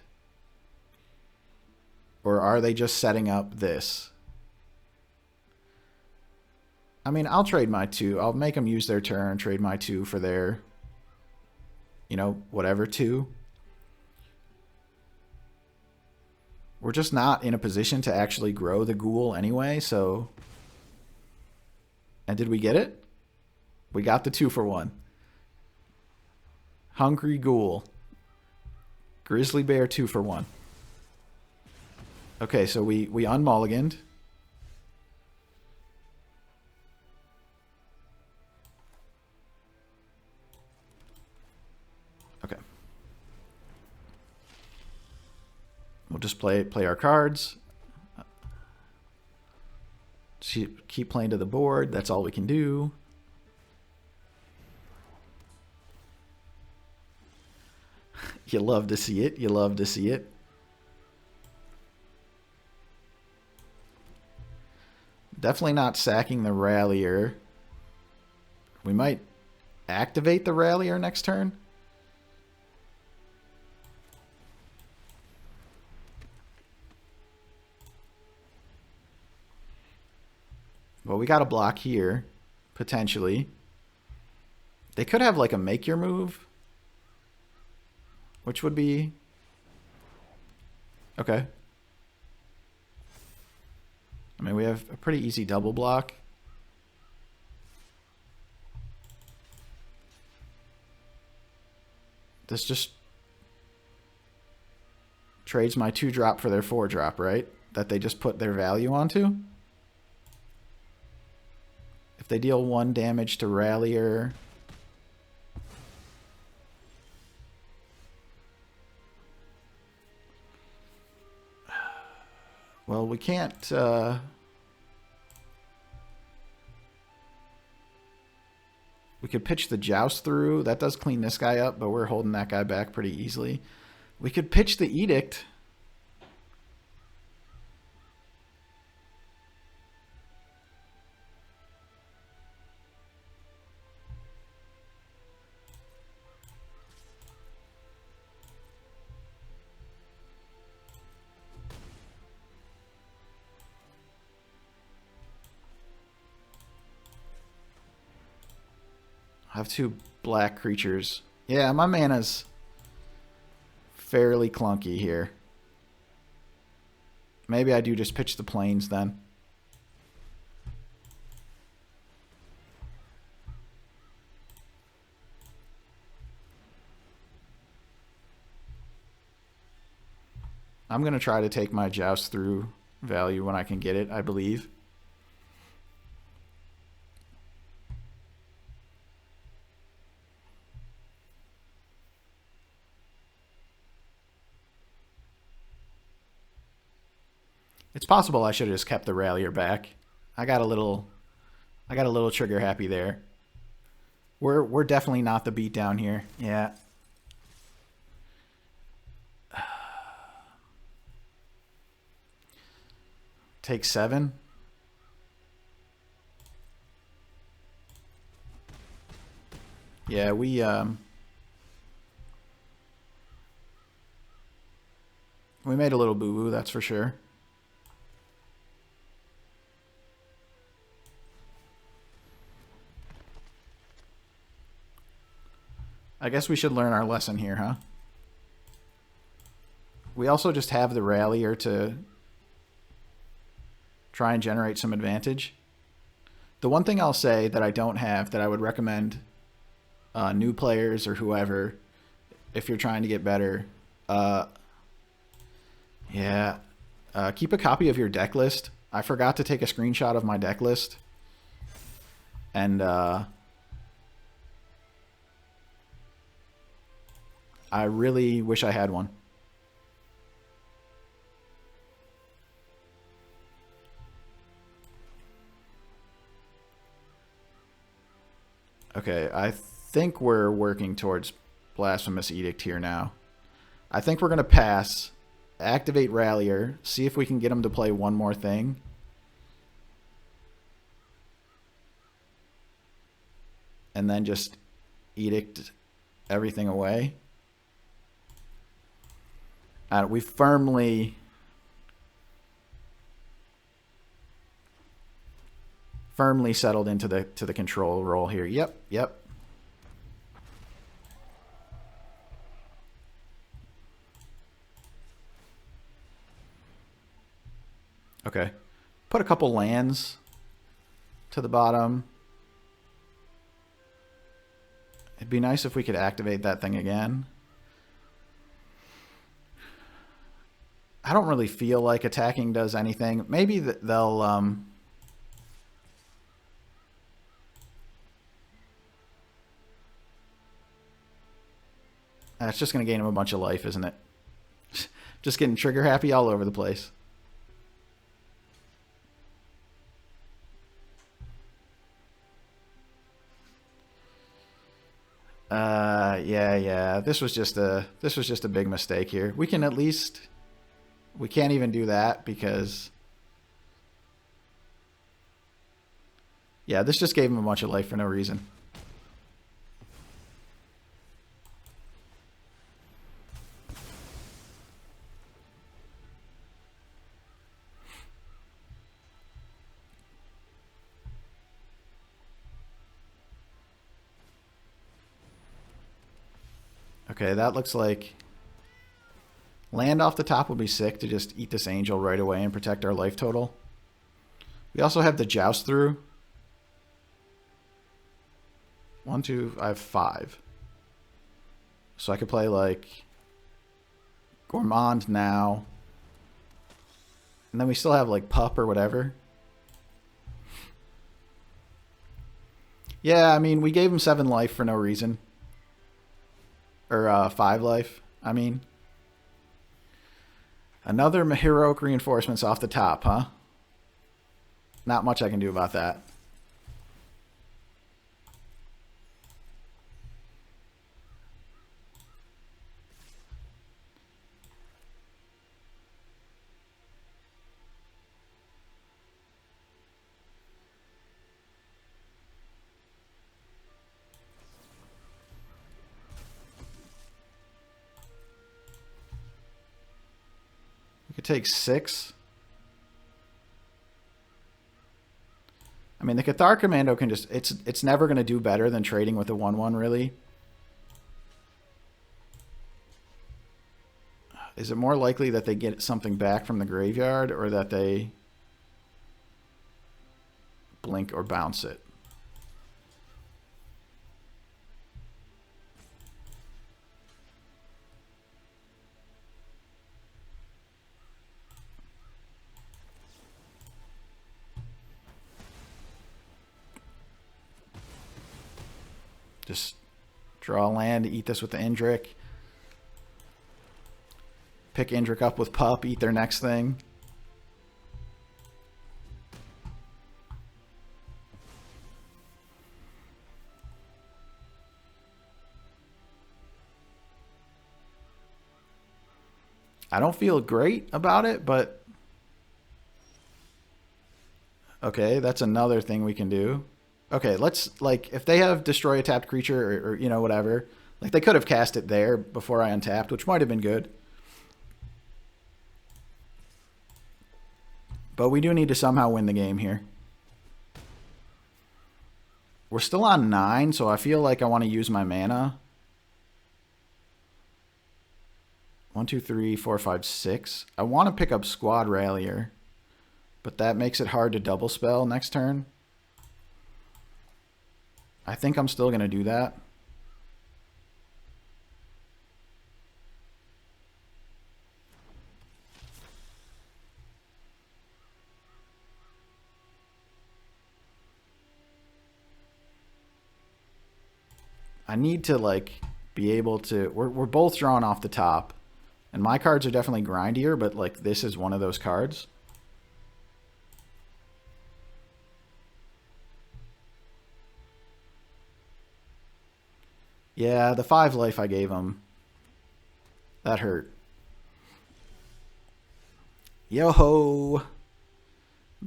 S1: Or are they just setting up this? I mean, I'll trade my 2. I'll make them use their turn, trade my 2 for their, you know, whatever 2. We're just not in a position to actually grow the Ghoul anyway, so... And did we get it? We got the 2-for-1. Hungry Ghoul. Grizzly Bear 2-for-1. Okay, so we unmulliganed. Okay. We'll just play our cards. Keep playing to the board. That's all we can do. You love to see it. You love to see it. Definitely not sacking the Rallier. We might activate the Rallier next turn. Well, we got a block here, potentially. They could have like a make your move, which would be okay. I mean, we have a pretty easy double block. This just trades my 2-drop for their 4-drop, right? That they just put their value onto. If they deal 1 damage to Rallier, well, we can't. We could pitch the Joust through. That does clean this guy up, but we're holding that guy back pretty easily. We could pitch the Edict. I have 2 black creatures. Yeah, my mana's fairly clunky here. Maybe I do just pitch the plains then. I'm going to try to take my Joust through value when I can get it, I believe. It's possible I should have just kept the Rallier back. I got a little trigger happy there. We're definitely not the beat down here. Yeah. Take 7. Yeah, we made a little boo-boo, that's for sure. I guess we should learn our lesson here, huh? We also just have the Rallier to try and generate some advantage. The one thing I'll say that I don't have that I would recommend new players or whoever, if you're trying to get better, keep a copy of your deck list. I forgot to take a screenshot of my deck list. And I really wish I had one. Okay, I think we're working towards Blasphemous Edict here now. I think we're going to pass, activate Rallier, see if we can get him to play one more thing. And then just Edict everything away. We firmly settled into the control role here. Yep. Okay. Put a couple lands to the bottom. It'd be nice if we could activate that thing again. I don't really feel like attacking does anything. Maybe they'll it's just going to gain him a bunch of life, isn't it? Just getting trigger happy all over the place. Yeah. This was just a big mistake here. We can't even do that because Yeah, this just gave him a bunch of life for no reason. Okay, that looks like land off the top would be sick to just eat this angel right away and protect our life total. We also have the joust through. 1, 2, I have 5. So I could play like Gourmand now. And then we still have like Pup or whatever. Yeah, I mean, we gave him 7 life for no reason. Or 5 life, I mean. Another heroic reinforcements off the top, huh? Not much I can do about that. We could take 6. I mean, the Cathar Commando can just... It's never going to do better than trading with a 1/1, really. Is it more likely that they get something back from the graveyard or that they blink or bounce it? Just draw land, eat this with the Indrik. Pick Indrik up with Pup, eat their next thing. I don't feel great about it, but okay, that's another thing we can do. Okay, let's, like, if they have destroy a tapped creature or you know, whatever, like, they could have cast it there before I untapped, which might have been good. But we do need to somehow win the game here. We're still on 9, so I feel like I want to use my mana. 1, 2, 3, 4, 5, 6. I want to pick up Squad Rallier, but that makes it hard to double spell next turn. I think I'm still going to do that. I need to, like, be able to... We're both drawn off the top. And my cards are definitely grindier, but, like, this is one of those cards. Yeah, the 5 life I gave him. That hurt. Yo-ho! 1,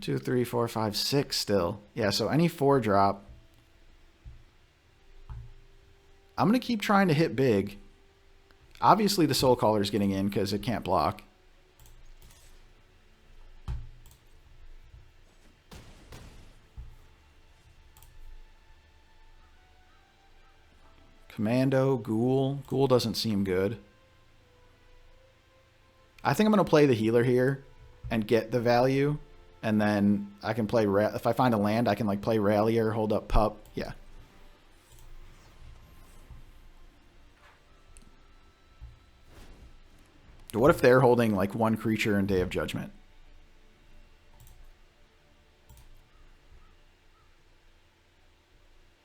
S1: 2, 3, 4, 5, 6 still. Yeah, so any 4-drop. I'm going to keep trying to hit big. Obviously, the Soul Caller's getting in because it can't block. Commando, Ghoul. Ghoul doesn't seem good. I think I'm going to play the healer here and get the value. And then I can play... If I find a land, I can, like, play Rallier, hold up Pup. Yeah. What if they're holding, like, 1 creature in Day of Judgment?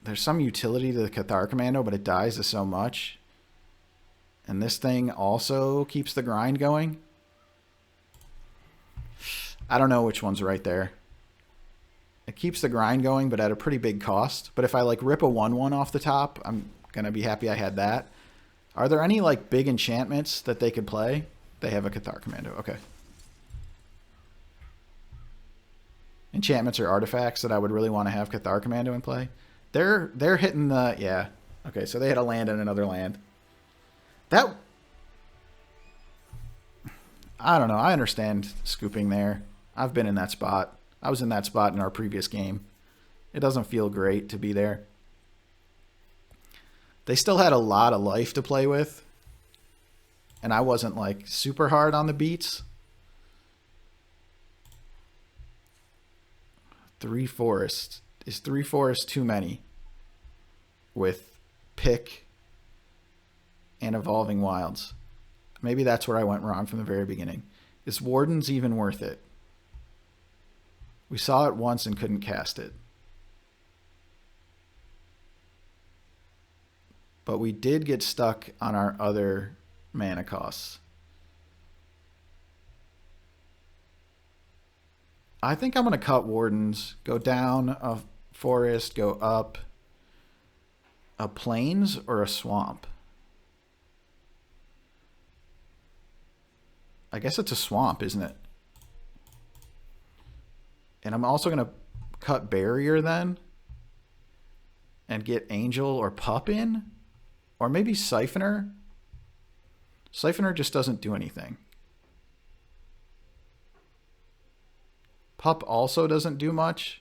S1: There's some utility to the Cathar Commando, but it dies to so much. And this thing also keeps the grind going. I don't know which one's right there. It keeps the grind going, but at a pretty big cost. But if I, like, rip a 1/1 off the top, I'm going to be happy I had that. Are there any, like, big enchantments that they could play? They have a Cathar Commando. Okay. enchantments or artifacts that I would really want to have Cathar Commando in play. They're hitting the, yeah. Okay, so they had a land and another land. That, I don't know. I understand scooping there. I've been in that spot. I was in that spot in our previous game. It doesn't feel great to be there. They still had a lot of life to play with. And I wasn't like super hard on the beats. 3 forests. Is 3 forests too many? With pick and evolving wilds. Maybe that's where I went wrong from the very beginning. Is Wardens even worth it? We saw it once and couldn't cast it. But we did get stuck on our other mana costs. I think I'm going to cut Wardens, go down a forest, go up a plains or a swamp. I guess it's a swamp, isn't it? And I'm also going to cut barrier then and get angel or pup in, or maybe siphoner. Siphoner just doesn't do anything. Pup also doesn't do much.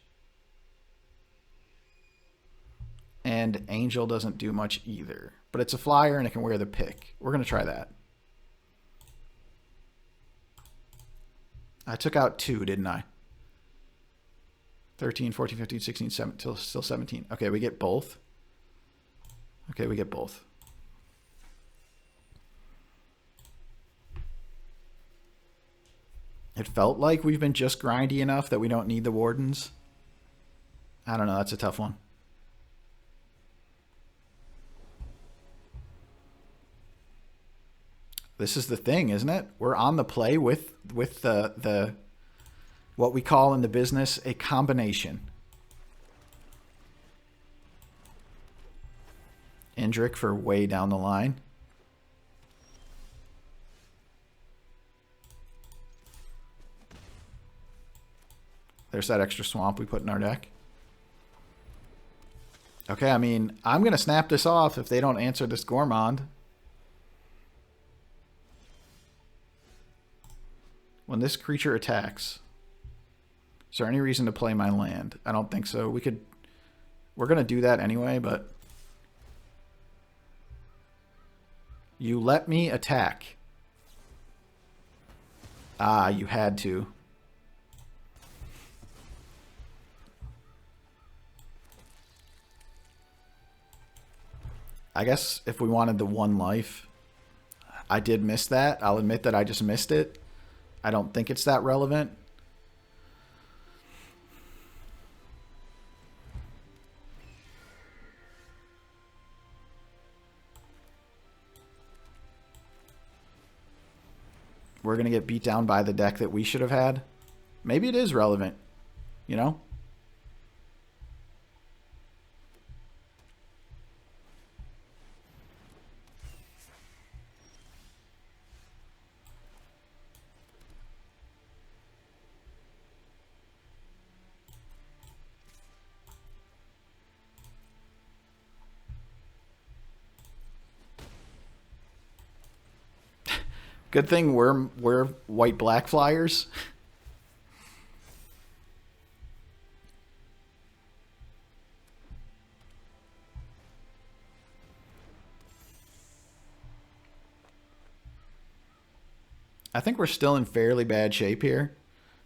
S1: And angel doesn't do much either. But it's a flyer and it can wear the pick. We're going to try that. I took out 2, didn't I? 13, 14, 15, 16, 17, still 17. Okay, we get both. Okay, we get both. It felt like we've been just grindy enough that we don't need the Wardens. I don't know, that's a tough one. This is the thing, isn't it? We're on the play with the what we call in the business a combination. Indrik for way down the line. There's that extra swamp we put in our deck. Okay, I mean, I'm going to snap this off if they don't answer this Gourmand. When this creature attacks, is there any reason to play my land? I don't think so. We're going to do that anyway, but you let me attack. Ah, you had to. I guess if we wanted the 1 life, I did miss that. I'll admit that I just missed it. I don't think it's that relevant. We're going to get beat down by the deck that we should have had. Maybe it is relevant, you know? Good thing we're white-black flyers. I think we're still in fairly bad shape here.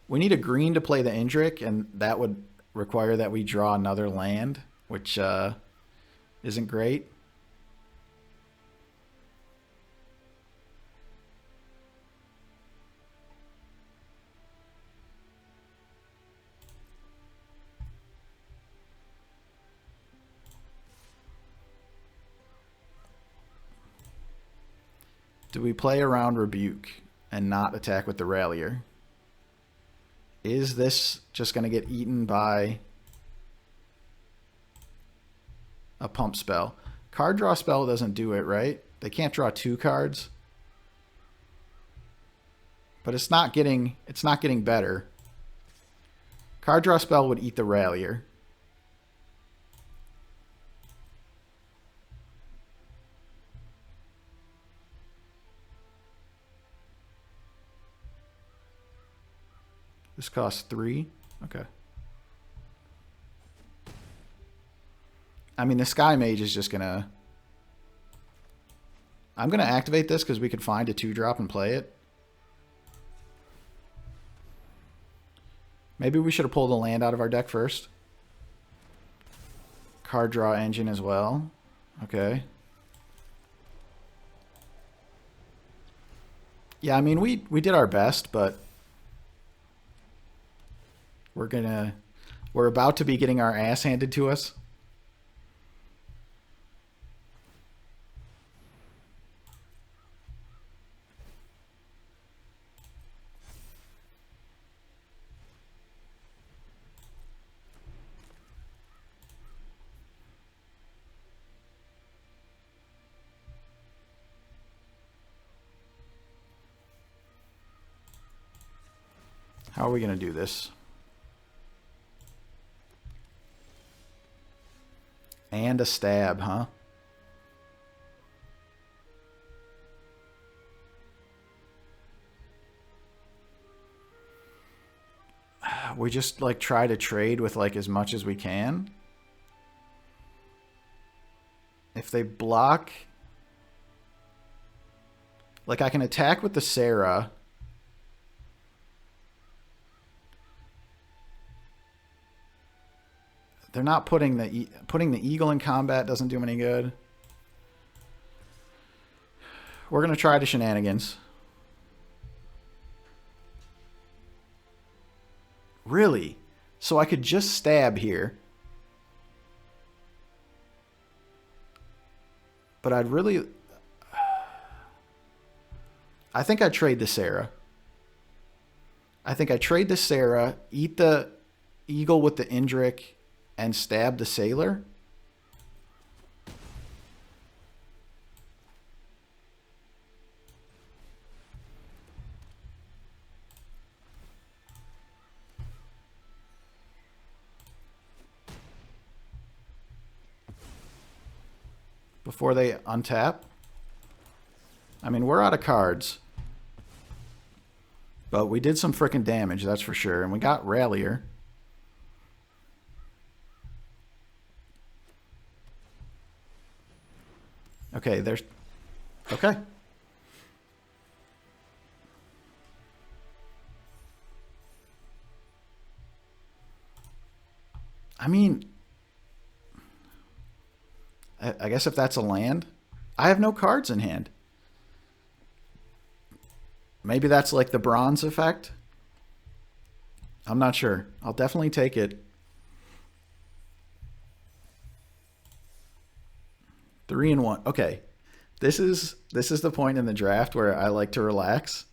S1: We need a green to play the Indrik, and that would require that we draw another land, which isn't great. Do we play around Rebuke and not attack with the Rallier? Is this just going to get eaten by a pump spell? Card draw spell doesn't do it, right? They can't draw 2 cards. But it's not getting better. Card draw spell would eat the Rallier. This costs 3. Okay. I mean, the Sky Mage is just gonna... I'm gonna activate this because we could find a 2-drop and play it. Maybe we should have pulled a land out of our deck first. Card draw engine as well. Okay. Yeah, I mean, we did our best, but we're about to be getting our ass handed to us. How are we going to do this? And a stab, huh? We just like try to trade with like as much as we can. If they block, like I can attack with the Sarah. They're not putting the Eagle in combat doesn't do them any good. We're going to try the shenanigans. Really? So I could just stab here. But I'd really... I think I'd trade the Sarah. I think I trade the Sarah, eat the Eagle with the Indrik, and stab the Sailor. Before they untap. I mean, we're out of cards. But we did some freaking damage, that's for sure. And we got Rallier. Okay, there's... Okay. I mean... I guess if that's a land... I have no cards in hand. Maybe that's like the bronze effect. I'm not sure. I'll definitely take it. 3-1. Okay. This is the point in the draft where I like to relax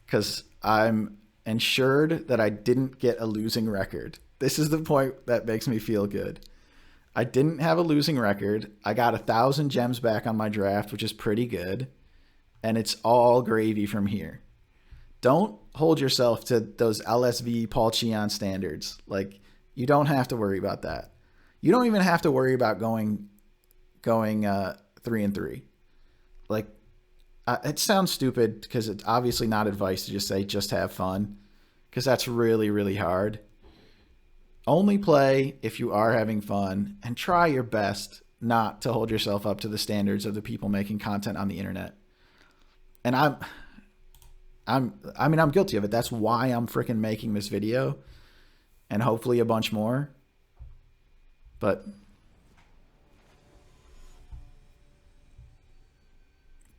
S1: because I'm ensured that I didn't get a losing record. This is the point that makes me feel good. I didn't have a losing record. I got 1,000 gems back on my draft, which is pretty good. And it's all gravy from here. Don't hold yourself to those LSV Paul Cheon standards. Like, you don't have to worry about that. You don't even have to worry about going 3-3. Like, it sounds stupid because it's obviously not advice to just say just have fun, because that's really, really hard. Only play if you are having fun, and try your best not to hold yourself up to the standards of the people making content on the internet. And I'm guilty of it. That's why I'm freaking making this video, and hopefully a bunch more. But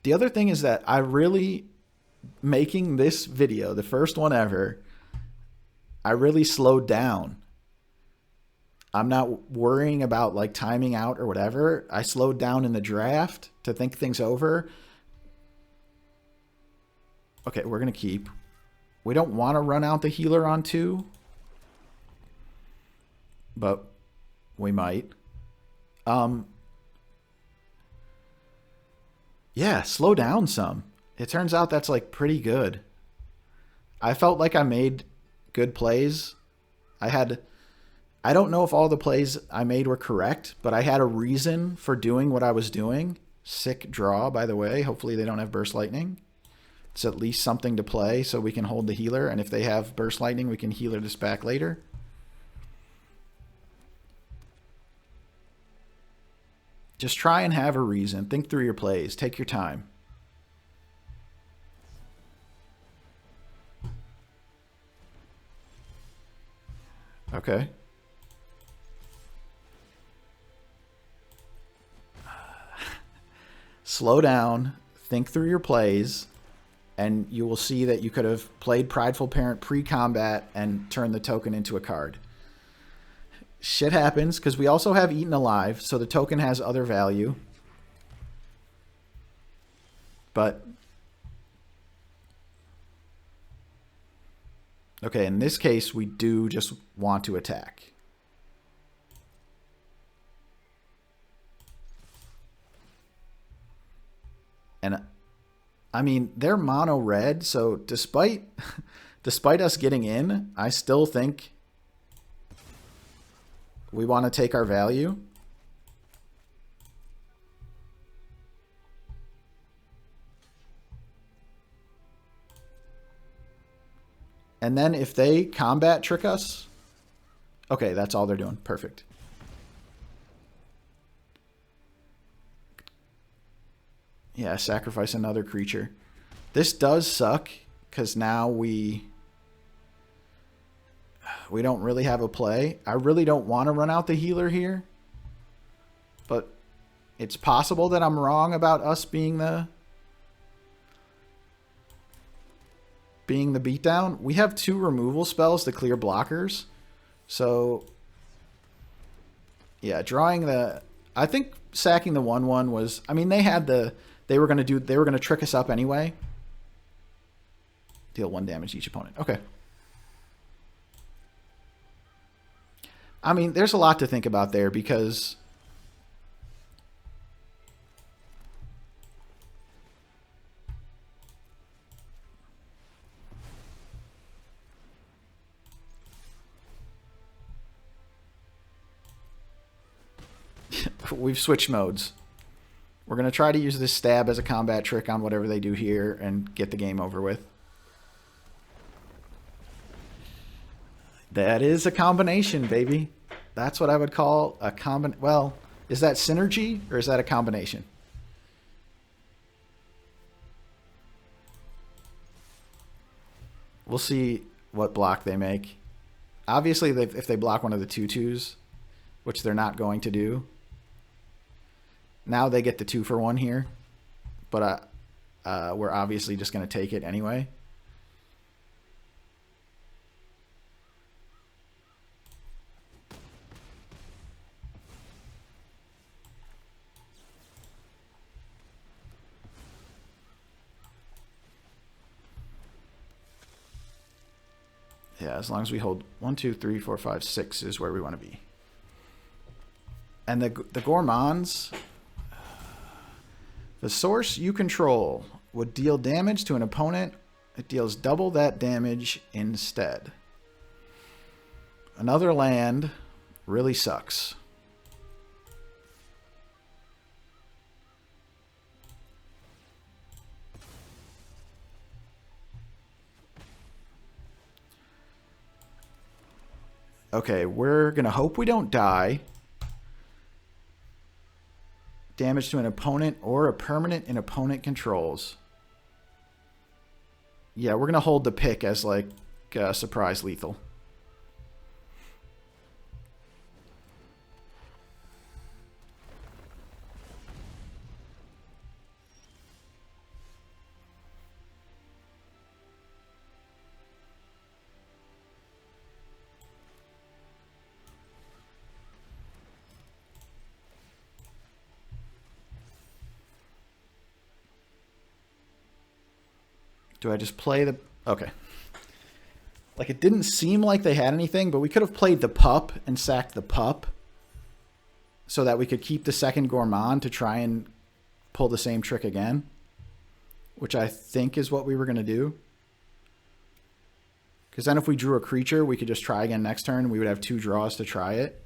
S1: the other thing is that I really, making this video, the first one ever, I really slowed down. I'm not worrying about like timing out or whatever. I slowed down in the draft to think things over. Okay, we're going to keep. We don't want to run out the healer on 2. But we might. Yeah, slow down some. It turns out that's like pretty good. I felt like I made good plays. I don't know if all the plays I made were correct, but I had a reason for doing what I was doing. Sick draw, by the way. Hopefully they don't have Burst Lightning. It's at least something to play so we can hold the healer. And if they have Burst Lightning, we can healer this back later. Just try and have a reason. Think through your plays. Take your time. Okay. Slow down. Think through your plays. And you will see that you could have played Prideful Parent pre-combat and turned the token into a card. Shit happens, because we also have Eaten Alive, so the token has other value. But... okay, in this case, we do just want to attack. And... I mean, they're mono red, so despite us getting in, I still think we want to take our value. And then if they combat trick us, okay, that's all they're doing. Perfect. Yeah, sacrifice another creature. This does suck, because now we don't really have a play. I really don't want to run out the healer here. But it's possible that I'm wrong about us being the beatdown. We have 2 removal spells to clear blockers. So, yeah, drawing the... I think sacking the 1/1 was... I mean, they had the... They were going to trick us up anyway. Deal 1 damage to each opponent. Okay. I mean, there's a lot to think about there, because we've switched modes. We're going to try to use this stab as a combat trick on whatever they do here and get the game over with. That is a combination, baby. That's what I would call a combination. Well, is that synergy or is that a combination? We'll see what block they make. Obviously, if they block one of the 2/2s, which they're not going to do, now they get the 2-for-1 here, but we're obviously just going to take it anyway. Yeah, as long as we hold 1, 2, 3, 4, 5, 6 is where we want to be. And the Gourmands, the source you control would deal damage to an opponent. It deals double that damage instead. Another land really sucks. Okay, we're going to hope we don't die. Damage to an opponent or a permanent an opponent controls. Yeah, we're going to hold the pick as like surprise lethal. Do I just play the... Okay. Like, it didn't seem like they had anything, but we could have played the pup and sacked the pup so that we could keep the second Gourmand to try and pull the same trick again, which I think is what we were going to do. Because then if we drew a creature, we could just try again next turn. We would have 2 draws to try it.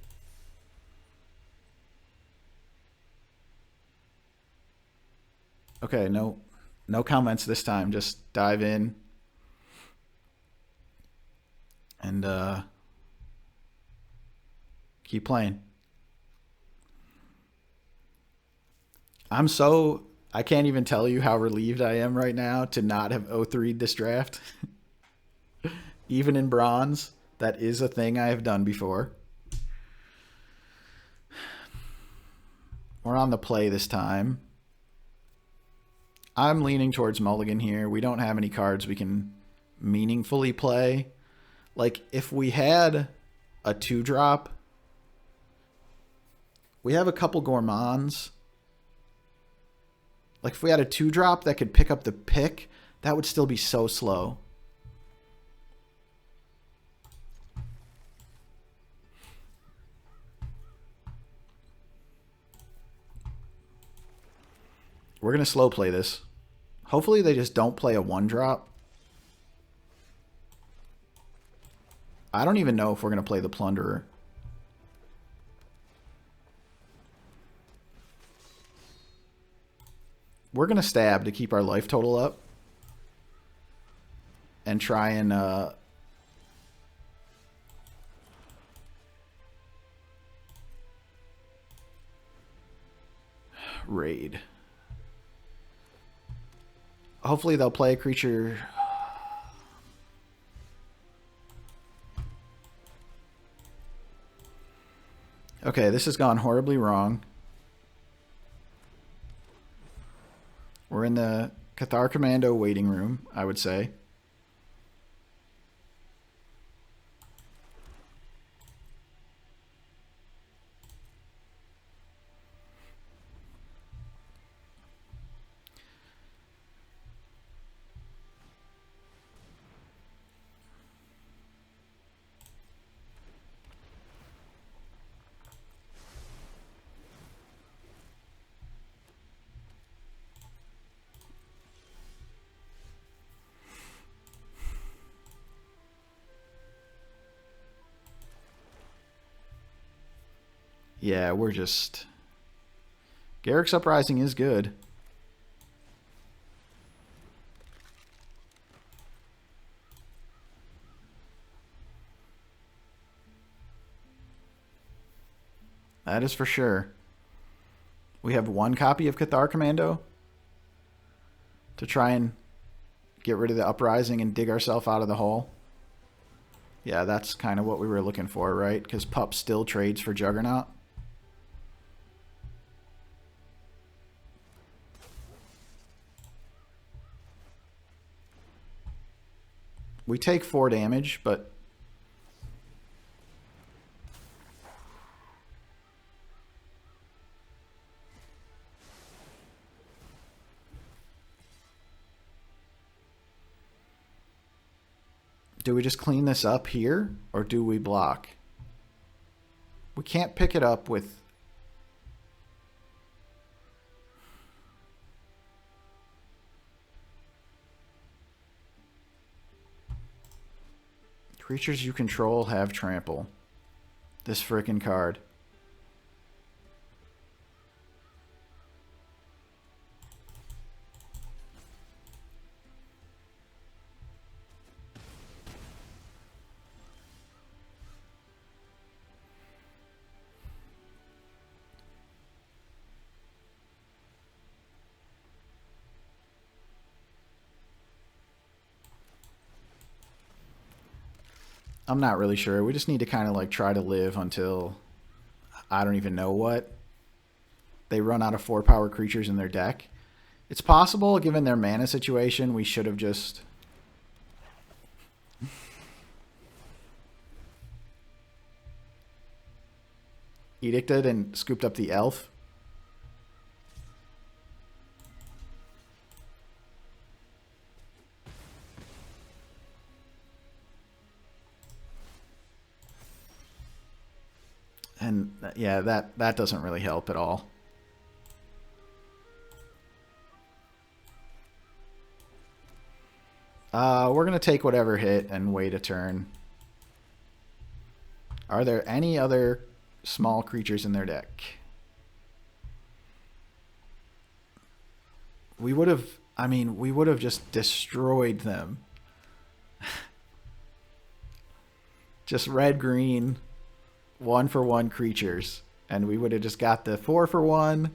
S1: Okay, no comments this time. Just dive in. And keep playing. I can't even tell you how relieved I am right now to not have 0-3'd this draft. Even in bronze, that is a thing I have done before. We're on the play this time. I'm leaning towards mulligan here. We don't have any cards we can meaningfully play. Like, if we had a 2-drop, we have a couple gourmands. Like, if we had a 2-drop that could pick up the pick, that would still be so slow. We're going to slow play this. Hopefully they just don't play a 1-drop. I don't even know if we're going to play the Plunderer. We're going to stab to keep our life total up. And try and raid. Hopefully they'll play a creature. Okay, this has gone horribly wrong. We're in the Cathar Commando waiting room, I would say. Yeah, we're just... Garrick's Uprising is good. That is for sure. We have 1 copy of Cathar Commando to try and get rid of the Uprising and dig ourselves out of the hole. Yeah, that's kind of what we were looking for, right? Because Pup still trades for Juggernaut. We take 4 damage, but... Do we just clean this up here, or do we block? We can't pick it up with... Creatures you control have trample. This frickin' card. I'm not really sure. We just need to kind of like try to live until I don't even know what. They run out of 4-power creatures in their deck. It's possible, given their mana situation, we should have just... edicted and scooped up the elf. And yeah, that doesn't really help at all. We're going to take whatever hit and wait a turn. Are there any other small creatures in their deck? We would have, I mean, we would have just destroyed them. Just red, green, 1-for-1 creatures. And we would have just got the 4-for-1.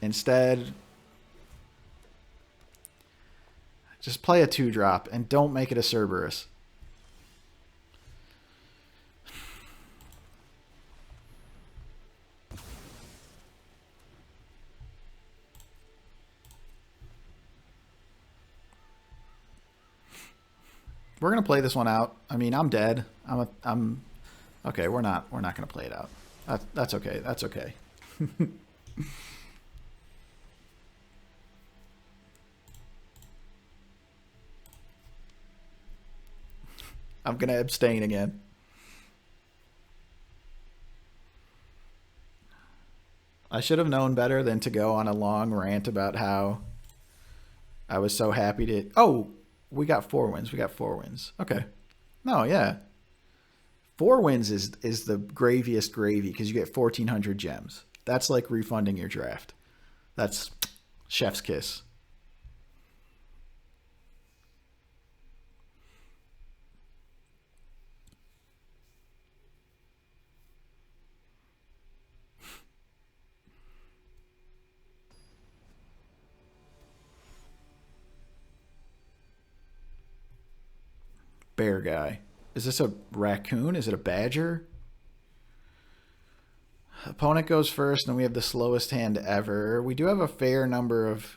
S1: Instead, just play a 2-drop and don't make it a Cerberus. We're gonna play this one out. I mean, I'm dead. I'm okay. We're not gonna play it out. That's okay. That's okay. I'm gonna abstain again. I should have known better than to go on a long rant about how I was so happy to. Oh, we got 4 wins. We got 4 wins. Okay. No, yeah. 4 wins is the graviest gravy because you get 1,400 gems. That's like refunding your draft. That's chef's kiss. Bear guy. Is this a raccoon? Is it a badger? Opponent goes first, and we have the slowest hand ever. We do have a fair number of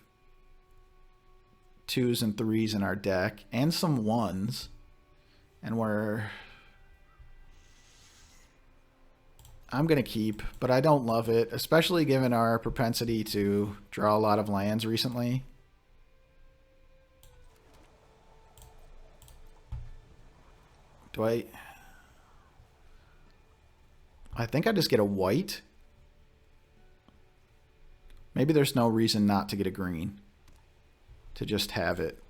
S1: 2s and 3s in our deck, and some 1s. And I'm going to keep, but I don't love it, especially given our propensity to draw a lot of lands recently. I think I just get a white. Maybe there's no reason not to get a green. To just have it.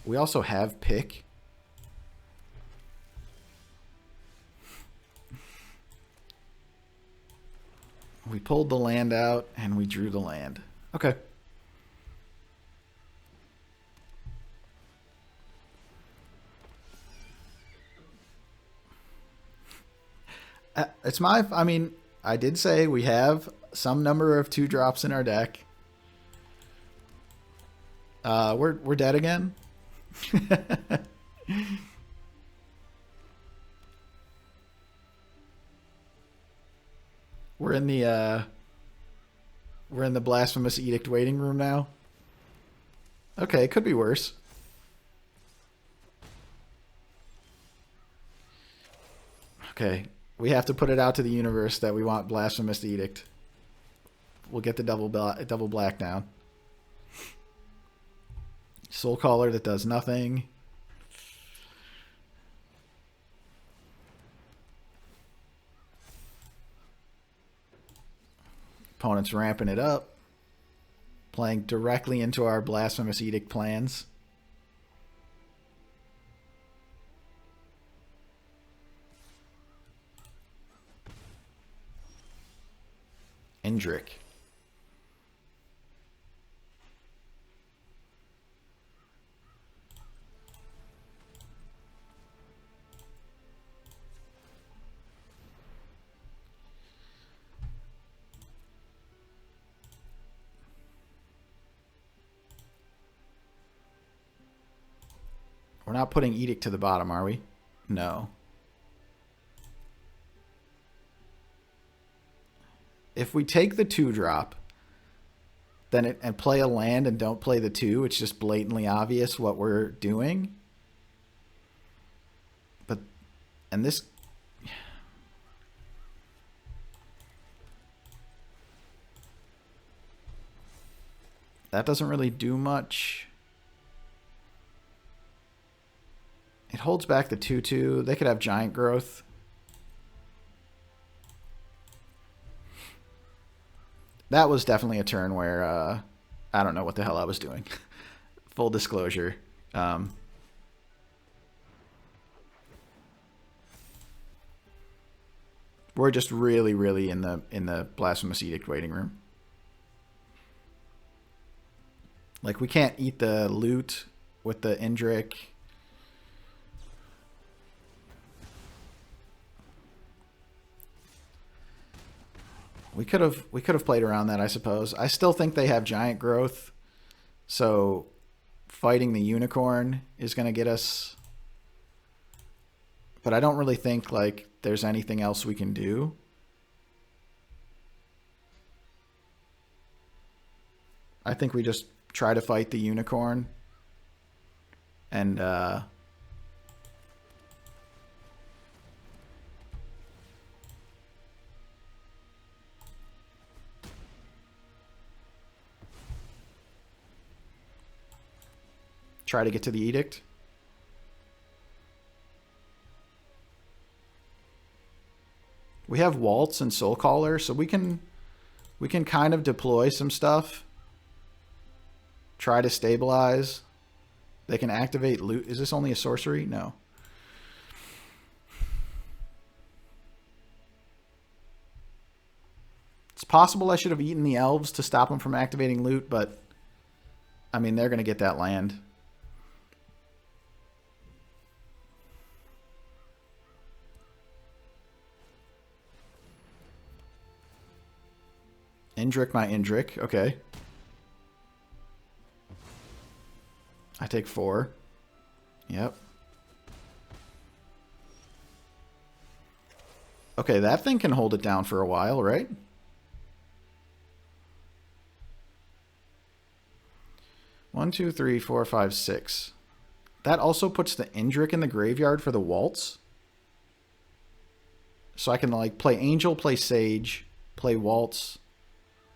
S1: We also have pick. We pulled the land out and we drew the land. Okay. I mean, I did say we have some number of 2-drops in our deck. We're dead again. We're in the Blasphemous Edict waiting room now. Okay, it could be worse. Okay. We have to put it out to the universe that we want Blasphemous Edict. We'll get the double black down. Soul Caller that does nothing. Opponent's ramping it up. Playing directly into our Blasphemous Edict plans. Indric. We're not putting Edict to the bottom, are we? No. If we take the 2-drop, and play a land and don't play the 2, it's just blatantly obvious what we're doing. And this... That doesn't really do much. It holds back the 2/2. They could have giant growth. That was definitely a turn where I don't know what the hell I was doing. Full disclosure. We're just really, really in the Blasphemous Edict waiting room. Like, we can't eat the loot with the Indrik. We could have played around that, I suppose. I still think they have giant growth, so fighting the unicorn is going to get us. But I don't really think like there's anything else we can do. I think we just try to fight the unicorn and try to get to the edict. We have Waltz and Soul Caller, so we can kind of deploy some stuff. Try to stabilize. They can activate loot. Is this only a sorcery? No. It's possible I should have eaten the elves to stop them from activating loot, but I mean, they're going to get that land. Indrik my Indrik. Okay. I take 4. Yep. Okay, that thing can hold it down for a while, right? One, two, three, four, five, 6. That also puts the Indrik in the graveyard for the Waltz. So I can like play Angel, play Sage, play Waltz,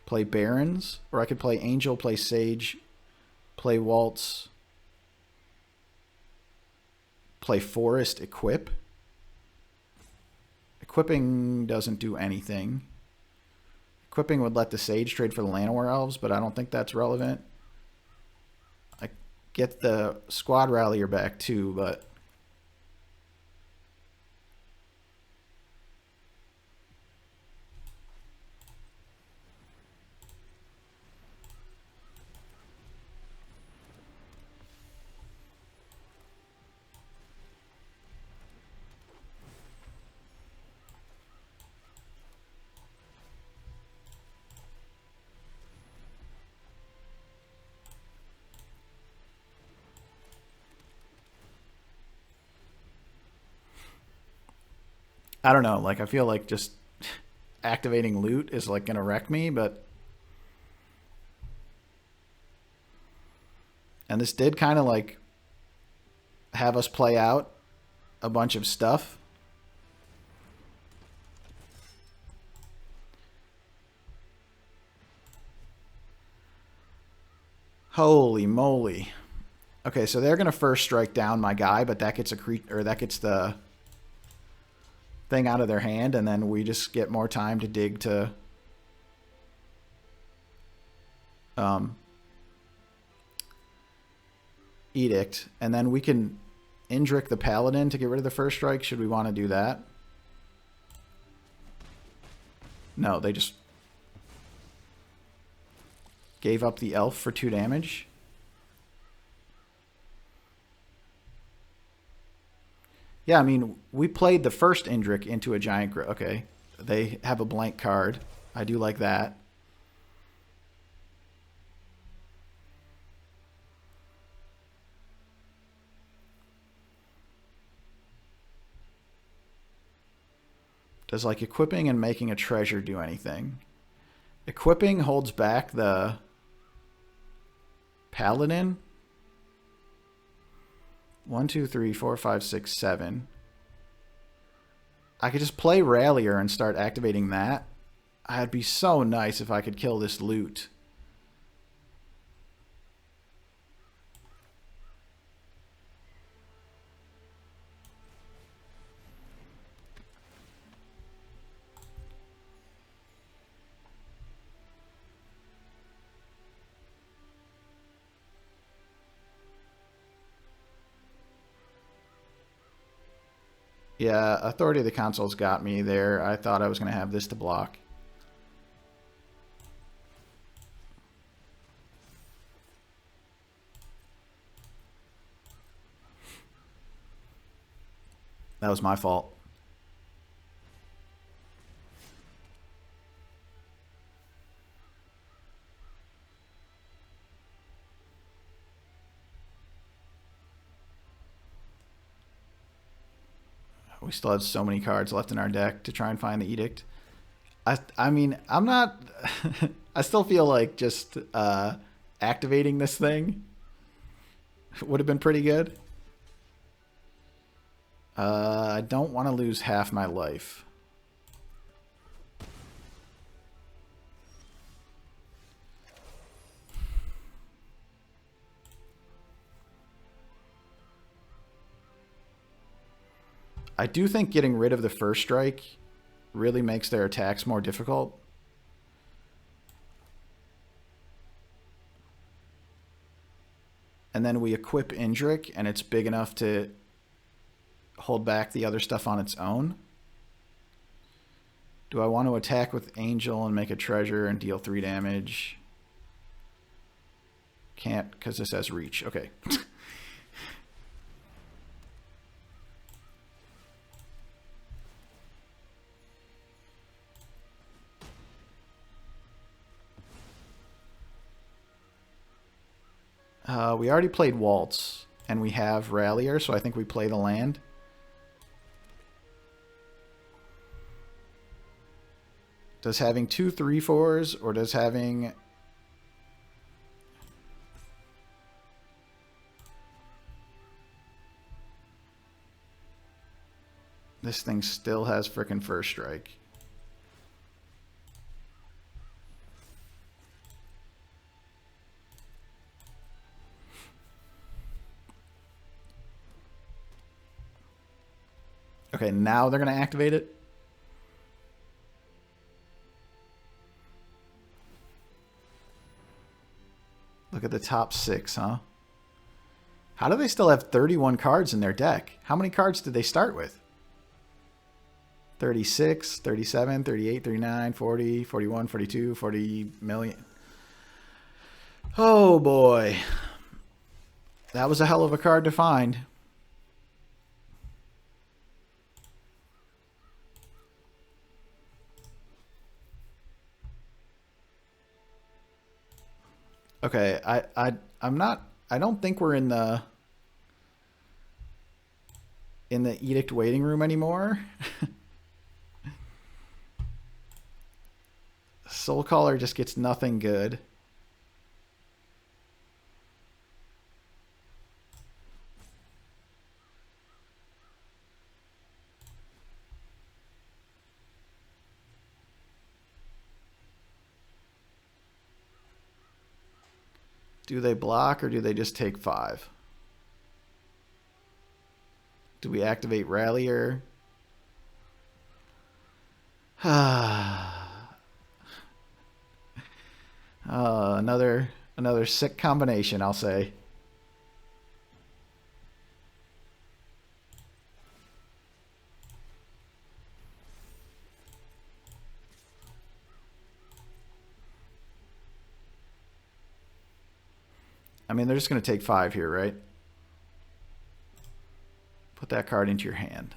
S1: play Barons, or I could play Angel, play Sage, play Waltz, play Forest, equip. Equipping doesn't do anything. Equipping would let the Sage trade for the Llanowar Elves, but I don't think that's relevant. I get the Squad Rallier back too, but I don't know. Like, I feel like just activating loot is like gonna wreck me, but and this did kind of like have us play out a bunch of stuff. Holy moly. Okay, so they're gonna first strike down my guy, but that gets a or that gets the thing out of their hand, and then we just get more time to dig to edict, and then we can Indrik the Paladin to get rid of the first strike. Should we want to do that? No, they just gave up the elf for 2 damage. Yeah, I mean, we played the first Indrik into a giant. Okay, they have a blank card. I do like that. Does like equipping and making a treasure do anything? Equipping holds back the Paladin. 1, 2, 3, 4, 5, 6, 7. I could just play Rallier and start activating that. It'd be so nice if I could kill this loot. Yeah, Authority of the Consuls got me there. I thought I was going to have this to block. That was my fault. We still have so many cards left in our deck to try and find the Edict. I mean, I'm not... I still feel like just activating this thing would have been pretty good. I don't want to lose half my life. I do think getting rid of the first strike really makes their attacks more difficult. And then we equip Indrik, and it's big enough to hold back the other stuff on its own. Do I want to attack with Angel and make a treasure and deal 3 damage? Can't, because this has reach. Okay. We already played Waltz, and we have Rallier, so I think we play the land. Does having 2 3/4s, or does having... This thing still has frickin' first strike. Okay, now they're going to activate it. Look at the top 6, huh? How do they still have 31 cards in their deck? How many cards did they start with? 36, 37, 38, 39, 40, 41, 42, 40 million. Oh boy. That was a hell of a card to find. Okay, I'm not... I don't think we're in the Edict waiting room anymore. Soulcaller just gets nothing good. Do they block, or do they just take 5? Do we activate Rallier? Another sick combination, I'll say. I mean, they're just going to take 5 here, right? Put that card into your hand.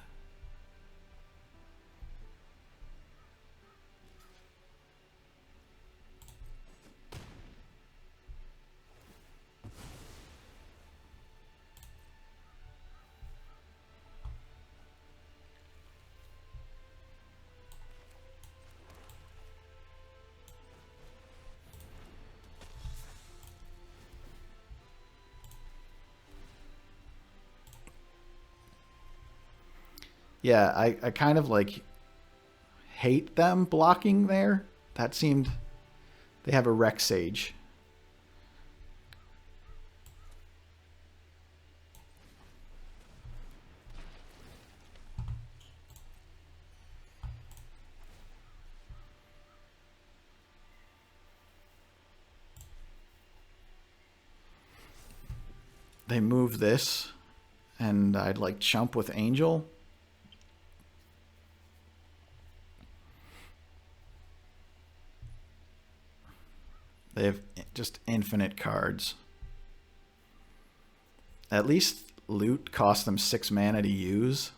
S1: Yeah, I kind of like hate them blocking there. That seemed... They have a Rex Sage. They move this, and I'd like chump with Angel. They have just infinite cards. At least loot costs them 6 mana to use.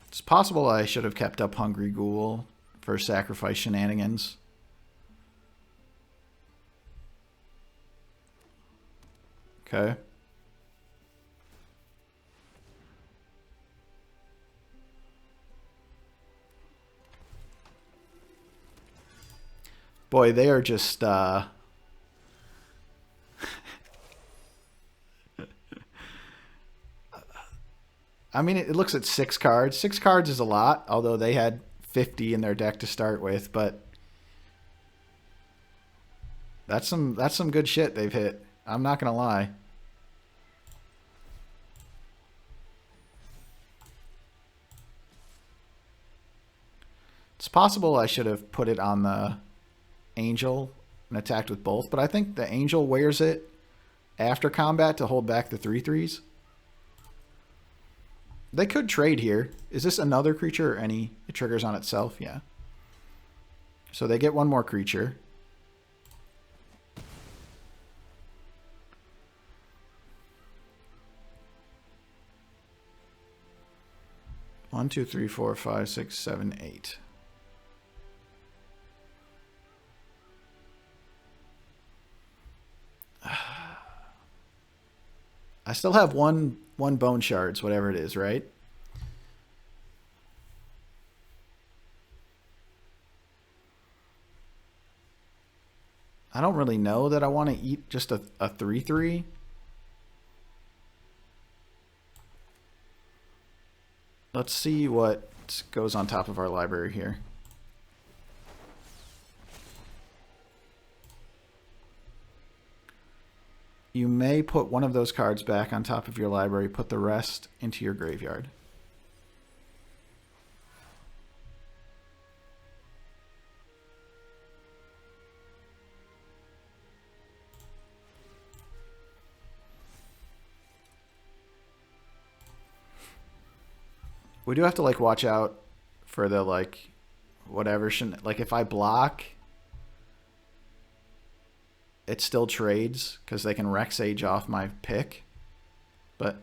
S1: It's possible I should have kept up Hungry Ghoul for sacrifice shenanigans. Okay. Boy, they are just I mean, it looks at 6 cards. 6 cards is a lot, although they had 50 in their deck to start with, but that's some good shit they've hit. I'm not gonna lie. It's possible I should have put it on the Angel and attacked with both, but I think the Angel wears it after combat to hold back the 3/3s. They could trade here. Is this another creature or any? It triggers on itself, yeah. So they get one more creature. One, two, three, four, five, six, seven, 8. I still have one bone shards, whatever it is, right? I don't really know that I want to eat just a 3/3. Let's see what goes on top of our library here. You may put one of those cards back on top of your library, put the rest into your graveyard. We do have to like watch out for the like whatever, like if I block, it still trades because they can Rex Age off my pick, but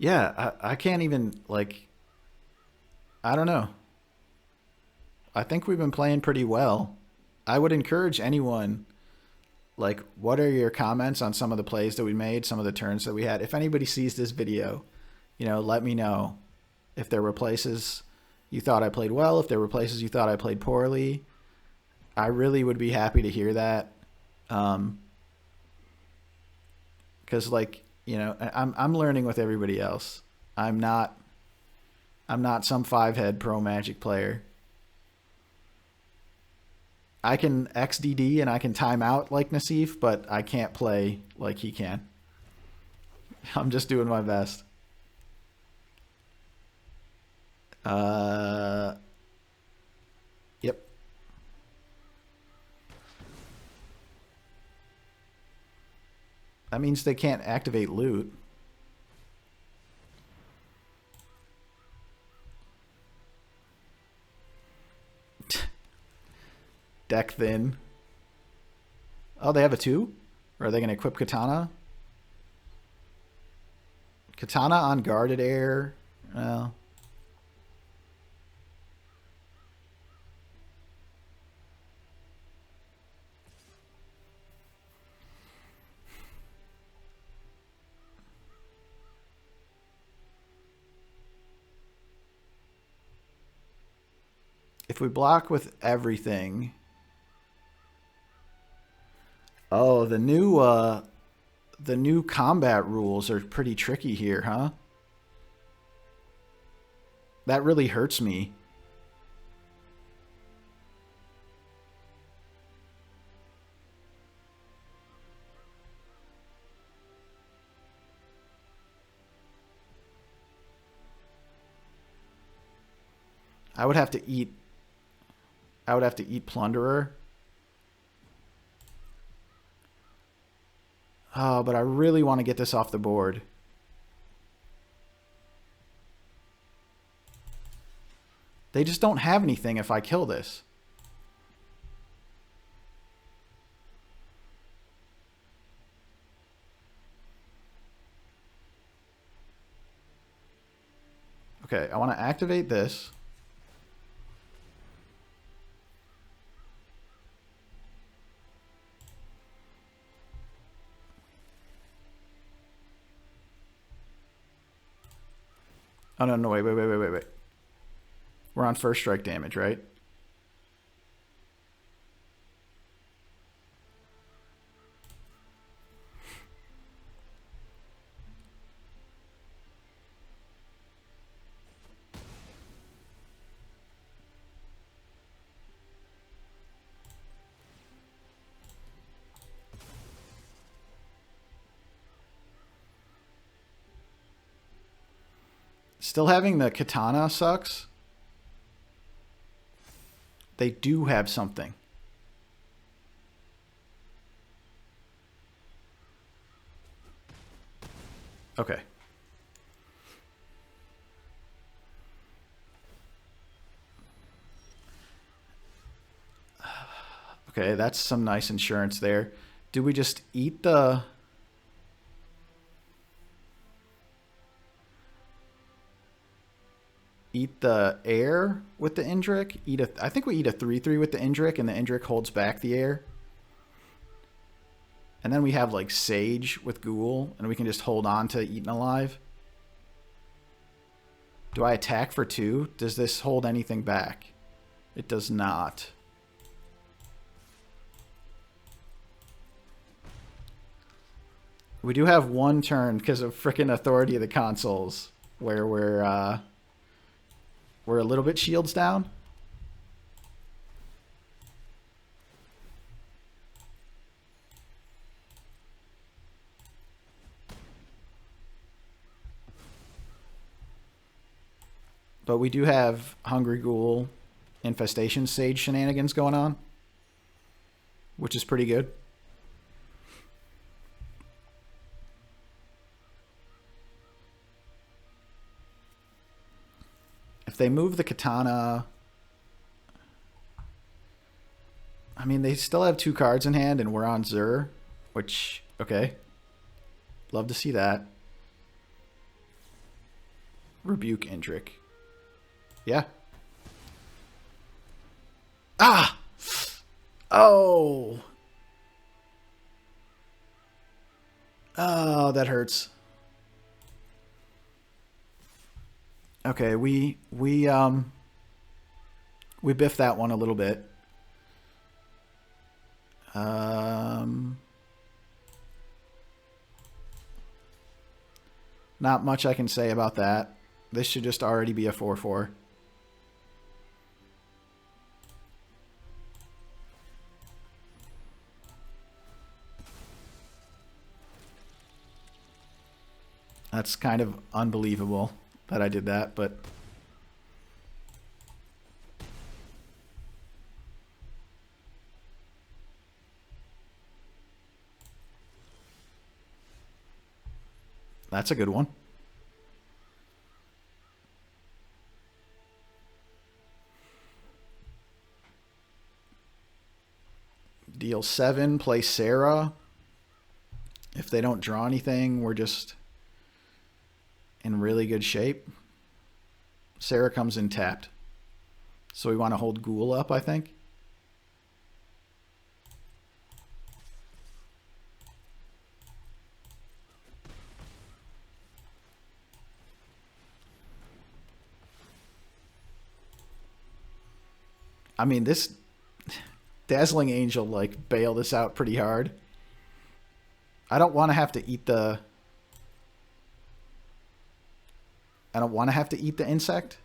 S1: yeah, I can't even like, I don't know. I think we've been playing pretty well. I would encourage anyone, like, what are your comments on some of the plays that we made, some of the turns that we had? If anybody sees this video, you know, let me know if there were places you thought I played well, if there were places you thought I played poorly. I really would be happy to hear that. Because like, you know, I'm learning with everybody else. I'm not some 5-head pro Magic player. I can XDD and I can time out like Nassif, but I can't play like he can. I'm just doing my best. Yep. That means they can't activate loot. Deck thin. Oh, they have a 2? Or are they going to equip Katana? Katana on Guarded Air. Well. If we block with everything. Oh, the new combat rules are pretty tricky here, huh? That really hurts me. I would have to eat Plunderer. Oh, but I really want to get this off the board. They just don't have anything if I kill this. Okay, I want to activate this. Oh, no, wait. We're on first strike damage, right? Still having the katana sucks. They do have something. Okay. Okay, that's some nice insurance there. Do we just eat the... Eat the air with the Indrik? I think we eat a 3/3 with the Indrik, and the Indrik holds back the air. And then we have like Sage with Ghoul, and we can just hold on to Eaten Alive. Do I attack for 2? Does this hold anything back? It does not. We do have one turn because of frickin' Authority of the Consoles where we're a little bit shields down. But we do have Hungry Ghoul Infestation Sage shenanigans going on, which is pretty good. If they move the katana, I mean, they still have 2 cards in hand, and we're on Zur, which, okay. Love to see that. Rebuke Indrik. Yeah. Ah! Oh! Oh, that hurts. Okay, we biffed that one a little bit. Not much I can say about that. This should just already be a 4/4. That's kind of unbelievable that I did that, but that's a good one. Deal 7, play Sarah. If they don't draw anything, we're just in really good shape. Sarah comes in tapped. So we want to hold Ghoul up, I think. I mean, this Dazzling Angel like bailed us out pretty hard. I don't want to have to eat the... I don't want to have to eat the insect.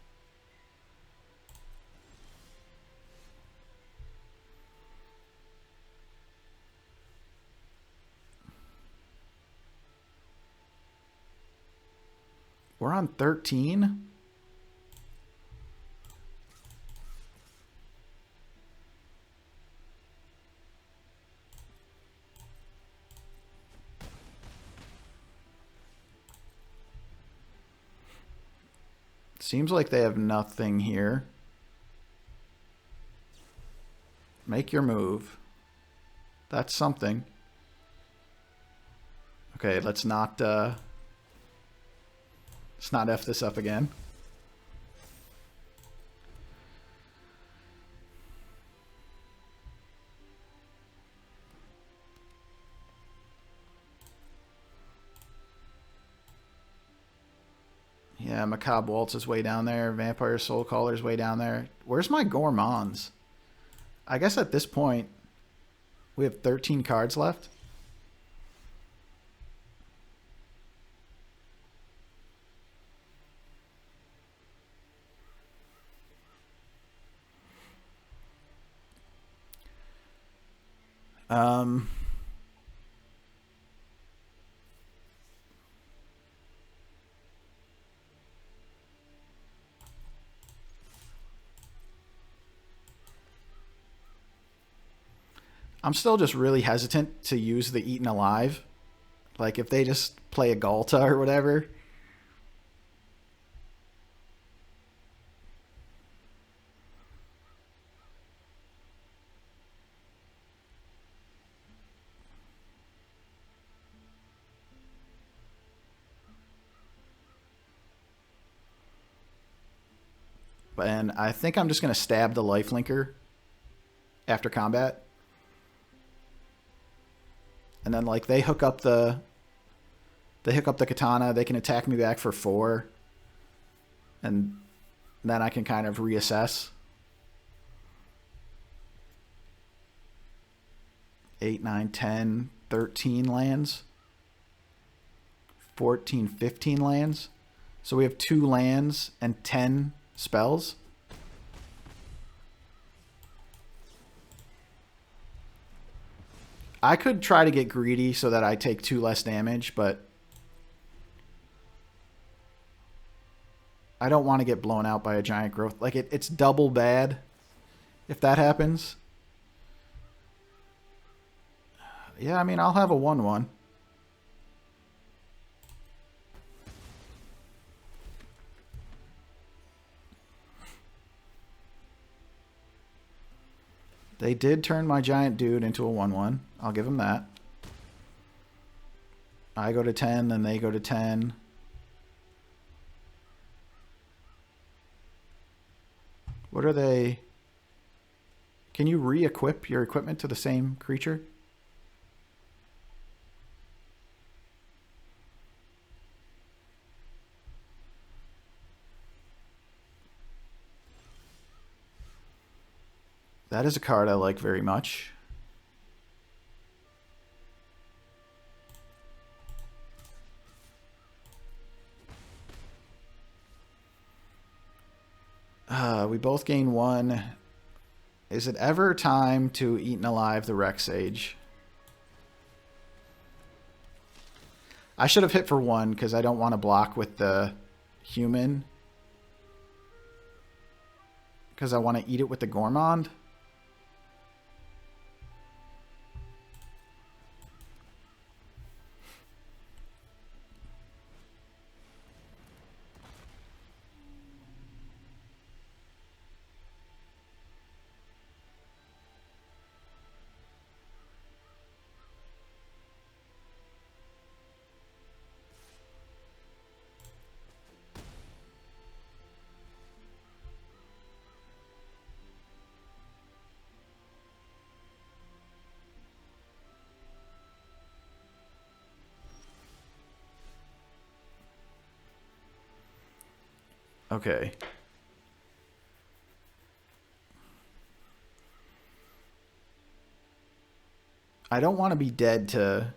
S1: We're on 13. Seems like they have nothing here. Make your move. That's something. Okay, let's not F this up again. Yeah, Macabre Waltz is way down there. Vampire Soul Caller's way down there. Where's my Gourmands? I guess at this point, we have 13 cards left. I'm still just really hesitant to use the Eaten Alive. Like, if they just play a Galta or whatever. And I think I'm just going to stab the Lifelinker after combat. And then, like, they hook up the katana. They can attack me back for 4. And then I can kind of reassess. 8, 9, 10, 13 lands. 14, 15 lands. So we have 2 lands and 10 spells. I could try to get greedy so that I take 2 less damage, but I don't want to get blown out by a giant growth. Like, it's double bad if that happens. Yeah, I mean, I'll have a 1/1. They did turn my giant dude into a 1/1. I'll give them that. I go to 10, then they go to 10. What are they? Can you re-equip your equipment to the same creature? That is a card I like very much. We both gain 1. Is it ever time to Eaten Alive the Rex Sage? I should have hit for 1 because I don't want to block with the human. Because I want to eat it with the Gourmand. Okay. I don't want to be dead to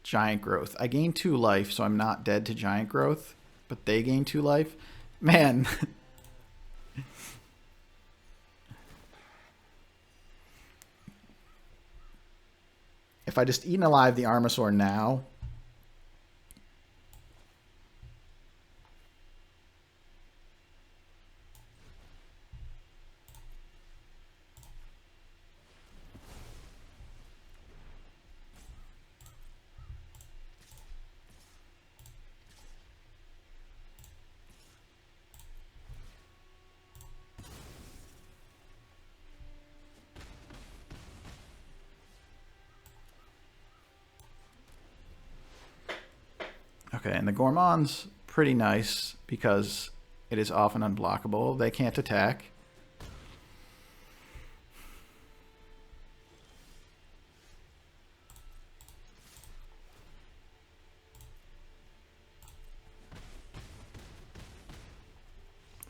S1: giant growth. I gain 2 life, so I'm not dead to giant growth, but they gain 2 life. Man. If I just Eaten Alive the Armasaur now, Okay, and the Gourmand's pretty nice because it is often unblockable. They can't attack.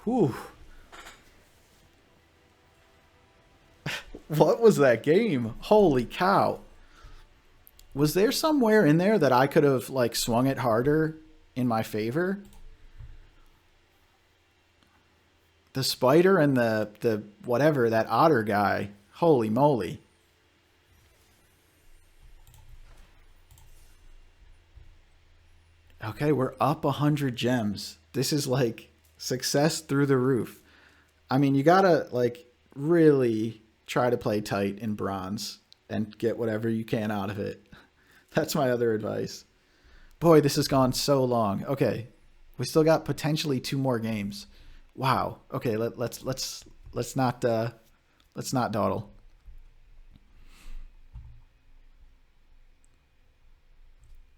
S1: Whew. What was that game? Holy cow. Was there somewhere in there that I could have like swung it harder in my favor? The spider and the whatever, that otter guy. Holy moly. Okay, we're up 100 gems. This is like success through the roof. I mean, you gotta like really try to play tight in bronze and get whatever you can out of it. That's my other advice. Boy, this has gone so long. Okay, we still got potentially 2 more games. Wow. Okay, let's not dawdle.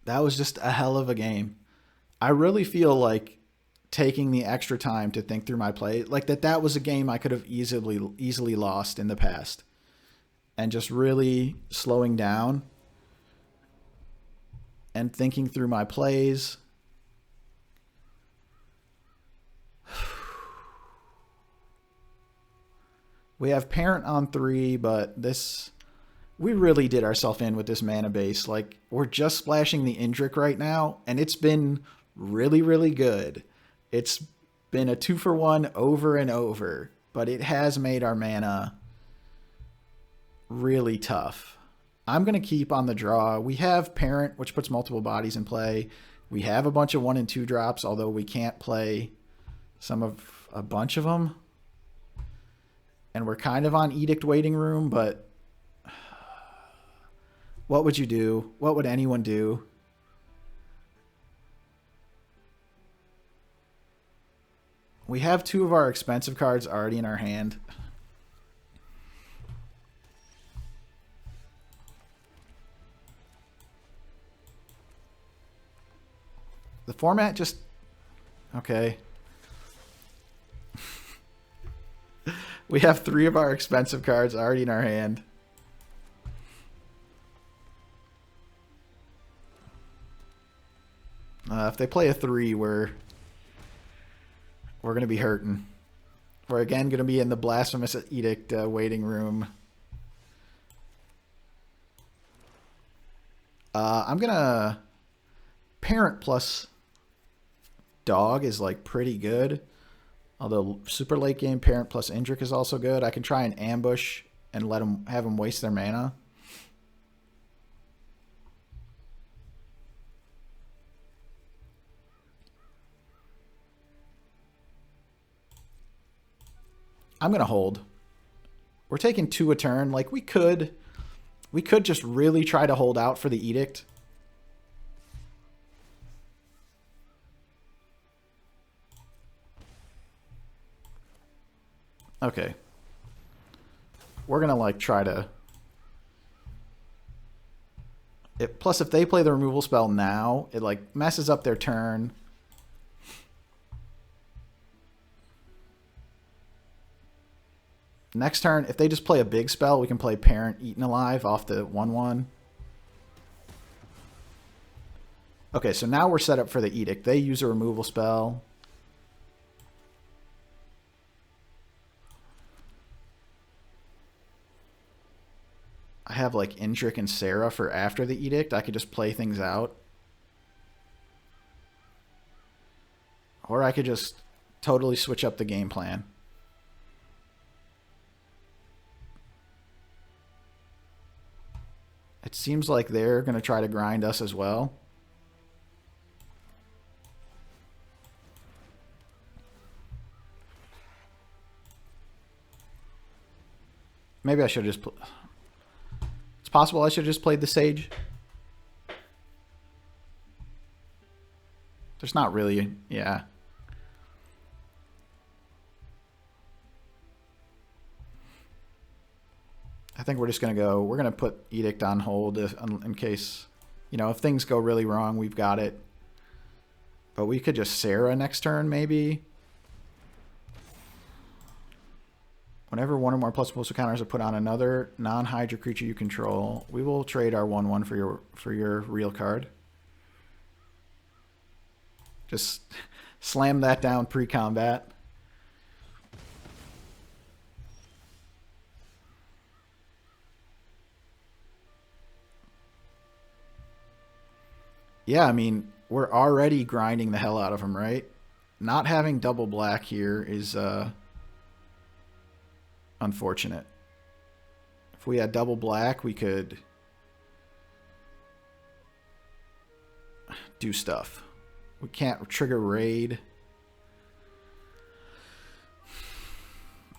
S1: That was just a hell of a game. I really feel like taking the extra time to think through my play, like that was a game I could have easily lost in the past. And just really slowing down and thinking through my plays. We have Parent on 3, but this... We really did ourselves in with this mana base. Like, we're just splashing the Indrik right now, and it's been really, really good. It's been a 2-for-1 over and over, but it has made our mana really tough. I'm going to keep on the draw. We have Parent, which puts multiple bodies in play. We have a bunch of 1 and 2 drops, although we can't play a bunch of them. And we're kind of on Edict waiting room, but what would you do? What would anyone do? We have 2 of our expensive cards already in our hand. The format just... Okay. We have 3 of our expensive cards already in our hand. If they play a 3, we're going to be hurting. We're again going to be in the Blasphemous Edict waiting room. I'm going to... Parent plus Dog is like pretty good. Although super late game Parent plus Indrik is also good. I can try and ambush and have them waste their mana. I'm going to hold. We're taking 2 a turn. Like we could just really try to hold out for the Edict. Okay. We're going to like try to... Plus if they play the removal spell now, it like messes up their turn. Next turn, if they just play a big spell, we can play Parent Eaten Alive off the 1/1. Okay, so now we're set up for the Edict. They use a removal spell. I have like Indrik and Sarah for after the Edict. I could just play things out. Or I could just totally switch up the game plan. It seems like they're going to try to grind us as well. Maybe I should have just... It's possible I should have just played the Sage. There's not really... Yeah. I think we're just going to go... We're going to put Edict on hold in case... You know, if things go really wrong, we've got it. But we could just Sarah next turn, maybe. Whenever one or more plus multiple counters are put on another non-Hydra creature you control, we will trade our 1/1 for your real card. Just slam that down pre-combat. Yeah, I mean, we're already grinding the hell out of them, right? Not having double black here is unfortunate. If we had double black, we could do stuff. We can't trigger raid.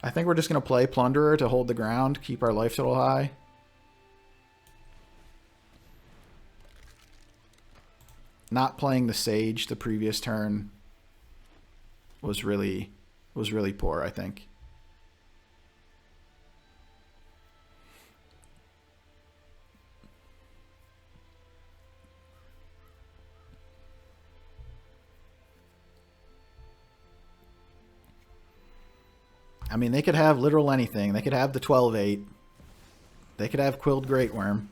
S1: I think we're just going to play Plunderer to hold the ground, keep our life total high. Not playing the Sage the previous turn was really poor, I think. I mean, they could have literal anything. They could have the 12/8. They could have Quilled Greatworm.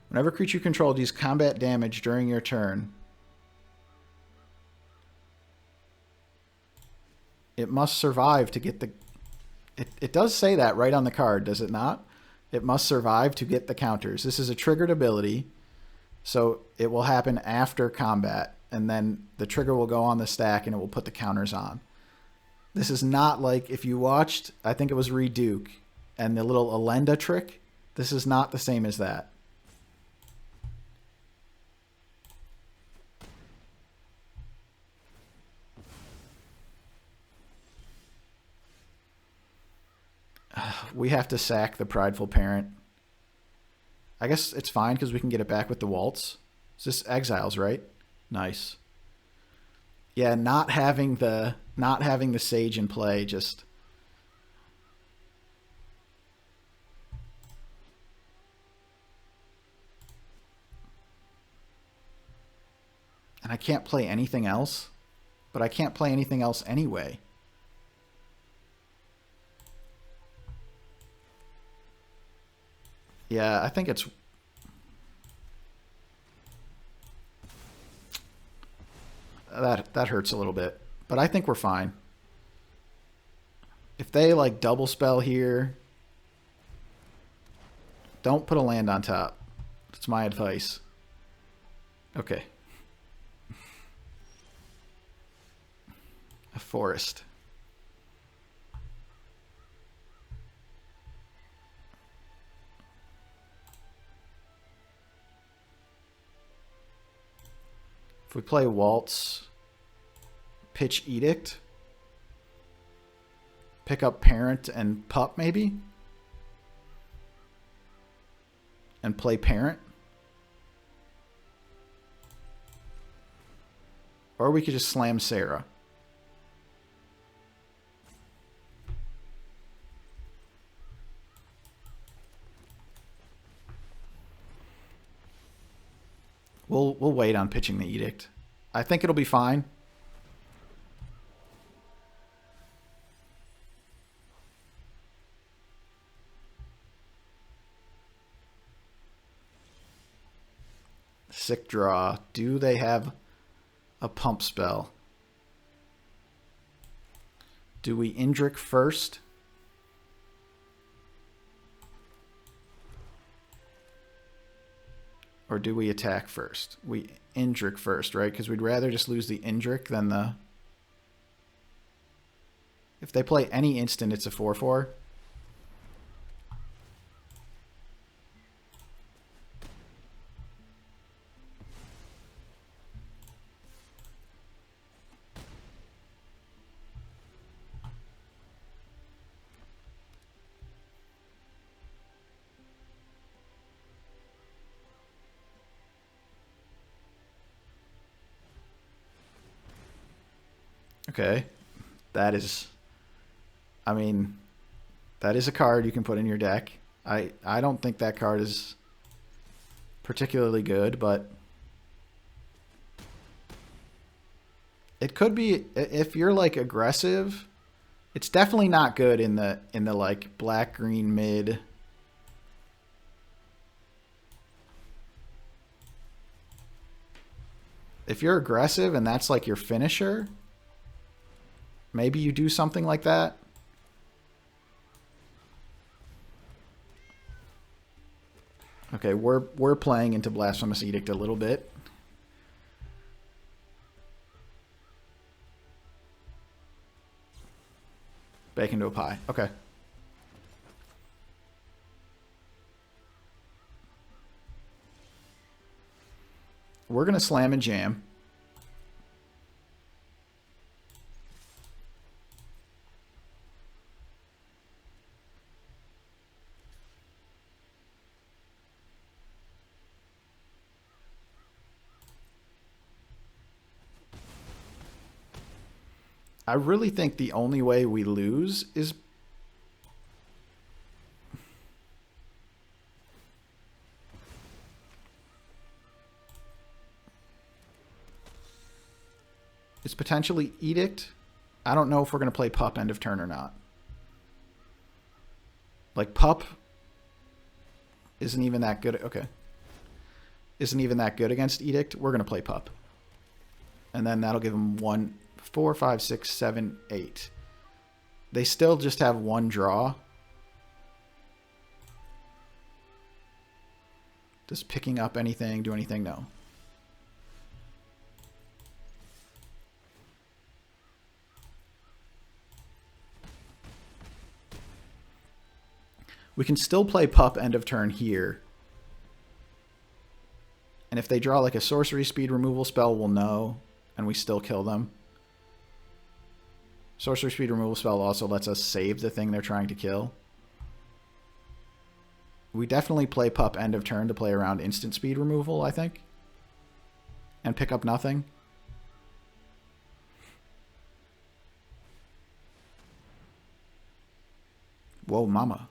S1: Whenever creature you control deals combat damage during your turn, it must survive to get the... It does say that right on the card, does it not? It must survive to get the counters. This is a triggered ability, so it will happen after combat, and then the trigger will go on the stack and it will put the counters on. This is not like if you watched, I think it was Reduke, and the little Elenda trick. This is not the same as that. We have to sack the Prideful Parent. I guess it's fine because we can get it back with the Waltz. It's just exiles, right? Nice. Yeah, not having the Sage in play just... And I can't play anything else, but I can't play anything else anyway. Yeah, I think it's... That hurts a little bit, but I think we're fine. If they like double spell here, don't put a land on top. That's my advice. Okay. A forest. If we play Waltz, pitch Edict, pick up Parent and Pup maybe, and play Parent. Or we could just slam Sarah. We'll wait on pitching the Edict. I think it'll be fine. Sick draw. Do they have a pump spell? Do we Indrik first? Or do we attack first? We Indrik first, right? Because we'd rather just lose the Indrik than the... If they play any instant, it's a 4/4. Okay, that is, I mean, that is a card you can put in your deck. I don't think that card is particularly good, but It could be if you're like aggressive. It's definitely not good in the like black green mid. If you're aggressive and that's like your finisher, maybe you do something like that. Okay, we're playing into Blasphemous Edict a little bit. Bake into a pie. Okay. We're going to slam and jam. I really think the only way we lose is potentially Edict. I don't know if we're going to play Pup end of turn or not. Like Pup isn't even that good. Okay. Isn't even that good against Edict. We're going to play Pup. And then that'll give them 1, 4, 5, 6, 7, 8. They still just have one draw. Does picking up anything do anything? No. We can still play Pup end of turn here. And if they draw like a sorcery speed removal spell, we'll know. And we still kill them. Sorcery speed removal spell also lets us save the thing they're trying to kill. We definitely play Pup end of turn to play around instant speed removal, I think. And pick up nothing. Whoa, mama.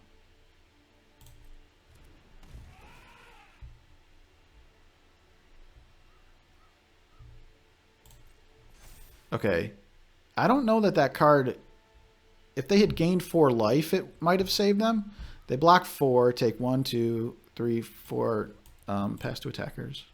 S1: Okay. I don't know that that card... If they had gained 4 life, it might have saved them. They block 4, take 1, 2, 3, 4, pass to attackers.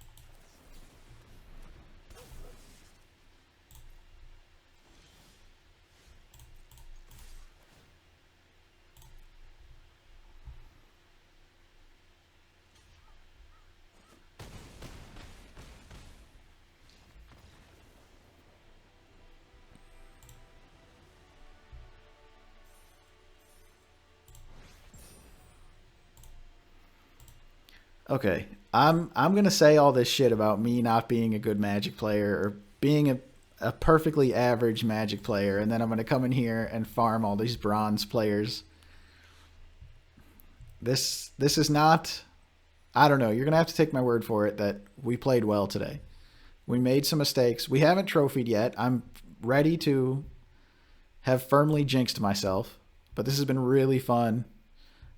S1: Okay, I'm gonna say all this shit about me not being a good Magic player or being a perfectly average Magic player, and then I'm gonna come in here and farm all these bronze players. This is not. I don't know. You're gonna have to take my word for it that we played well today. We made some mistakes. We haven't trophied yet. I'm ready to have firmly jinxed myself, but this has been really fun.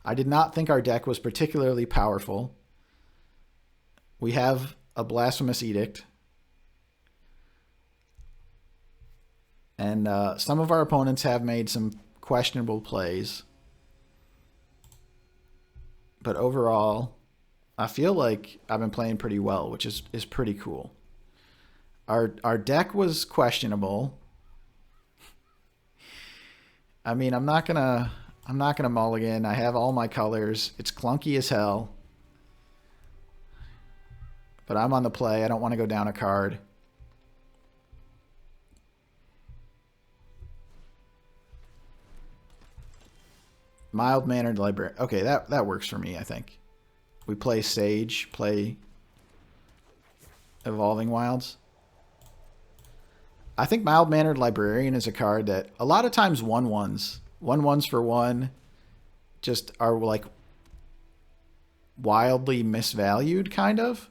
S1: I did not think our deck was particularly powerful. We have a Blasphemous Edict. And some of our opponents have made some questionable plays. But overall, I feel like I've been playing pretty well, which is pretty cool. Our deck was questionable. I mean, I'm not gonna mulligan. I have all my colors. It's clunky as hell. But I'm on the play. I don't want to go down a card. Mild-mannered librarian. Okay, that works for me, I think. We play Sage, play Evolving Wilds. I think Mild-mannered librarian is a card that a lot of times 1/1s. 1/1s for 1 just are like wildly misvalued, kind of.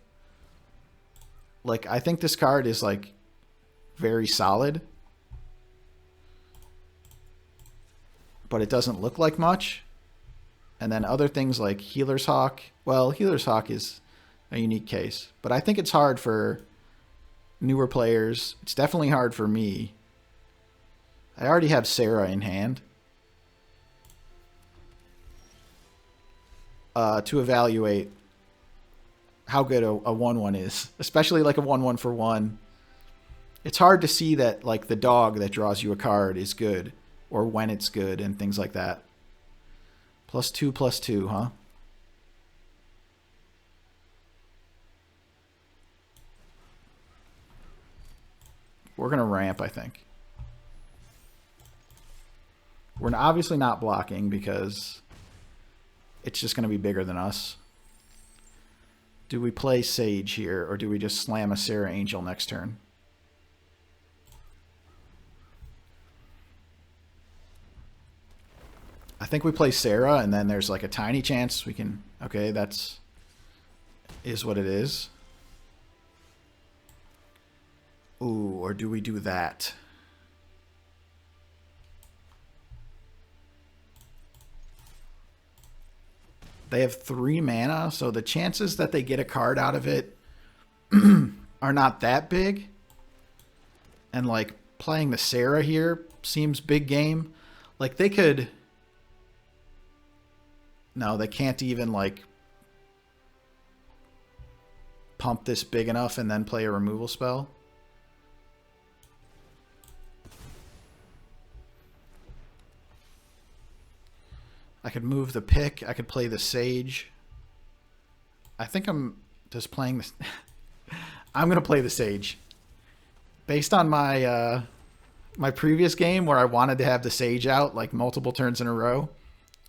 S1: Like, I think this card is, like, very solid. But it doesn't look like much. And then other things like Healer's Hawk. Well, Healer's Hawk is a unique case. But I think it's hard for newer players. It's definitely hard for me. I already have Sarah in hand. To evaluate how good a 1/1 is. Especially like a 1/1 for 1. It's hard to see that like the dog that draws you a card is good. Or when it's good and things like that. +2/+2, huh? We're going to ramp, I think. We're obviously not blocking because it's just going to be bigger than us. Do we play Sage here, or do we just slam a Sarah Angel next turn? I think we play Sarah, and then there's like a tiny chance we can... Okay, that's... is what it is. Ooh, or do we do that? They have 3 mana, so the chances that they get a card out of it are not that big. And like playing the Sarah here seems big game. Like they could... No, they can't even like pump this big enough and then play a removal spell. I could move the pick. I could play the Sage. I think I'm just playing this. I'm going to play the Sage. Based on my my previous game where I wanted to have the Sage out like multiple turns in a row,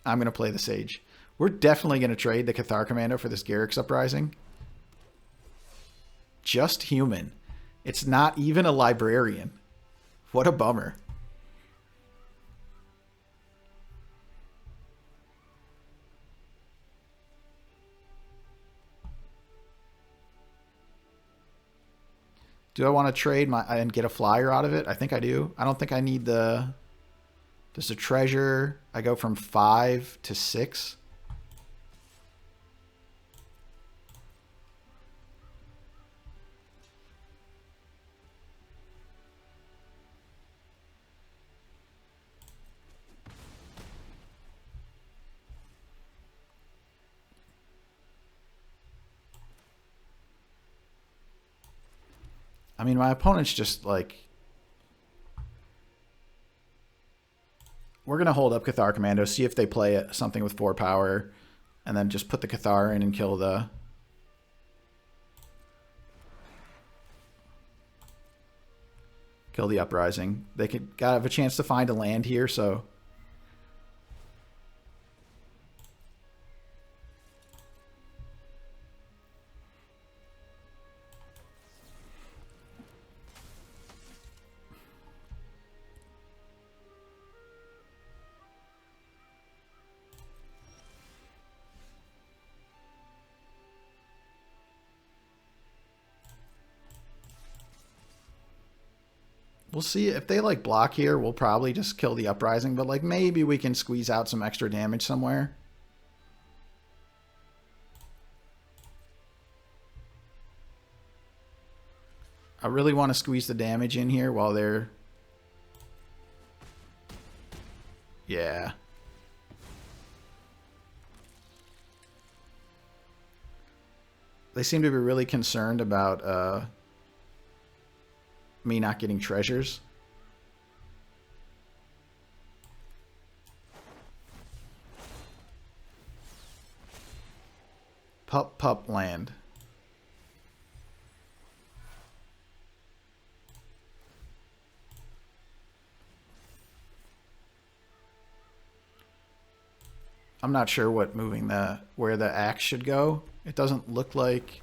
S1: I'm going to play the Sage. We're definitely going to trade the Cathar Commando for this Garruk's Uprising. Just human. It's not even a librarian. What a bummer. Do I want to trade my and get a flyer out of it? I think I do. I don't think I need the... There's a treasure. I go from 5 to 6. I mean, my opponent's just like... We're going to hold up Cathar Commando, see if they play something with 4 power, and then just put the Cathar in and kill the... Kill the Uprising. They could gotta have a chance to find a land here, so... We'll see if they like block here. We'll probably just kill the Uprising, but like maybe we can squeeze out some extra damage somewhere. I really want to squeeze the damage in here while they're... Yeah. They seem to be really concerned about me not getting treasures. Pup land. I'm not sure what moving where the axe should go. It doesn't look like...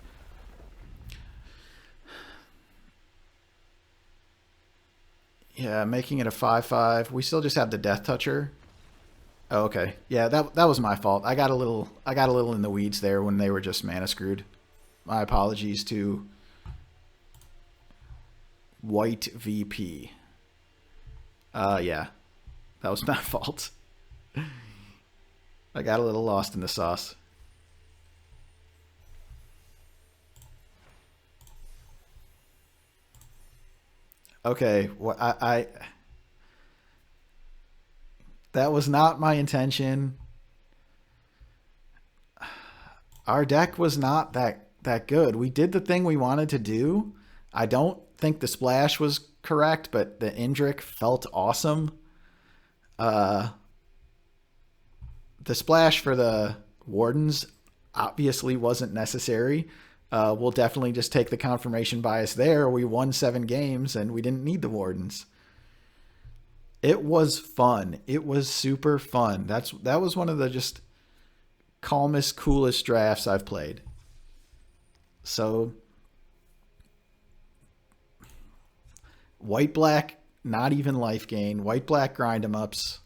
S1: Yeah, making it a 5/5. We still just have the Death Toucher. Oh, okay. Yeah, that was my fault. I got a little in the weeds there when they were just mana screwed. My apologies to White VP. Yeah. That was my fault. I got a little lost in the sauce. Okay, well, that was not my intention. Our deck was not that good. We did the thing we wanted to do. I don't think the splash was correct, but the Indrik felt awesome. Uh, the splash for the Wardens obviously wasn't necessary. We'll definitely just take the confirmation bias there. We won 7 games and we didn't need the Wardens. It was fun. It was super fun. That was one of the just calmest, coolest drafts I've played. So white black, not even life gain. White black grind 'em ups.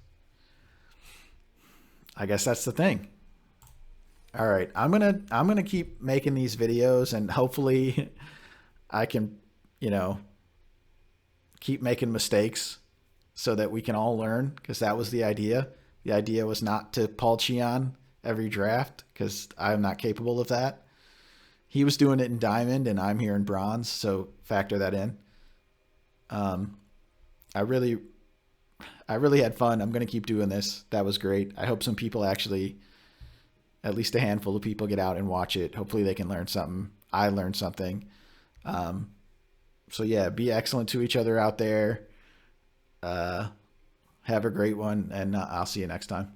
S1: I guess that's the thing. All right, I'm gonna keep making these videos, and hopefully, I can, you know, keep making mistakes so that we can all learn. Because that was the idea. The idea was not to Paul Cheon every draft because I'm not capable of that. He was doing it in diamond, and I'm here in bronze, so factor that in. Um, I really, I really had fun. I'm gonna keep doing this. That was great. I hope some people actually, at least a handful of people, get out and watch it. Hopefully they can learn something. I learned something. Um, so yeah, be excellent to each other out there. Uh, have a great one, and I'll see you next time.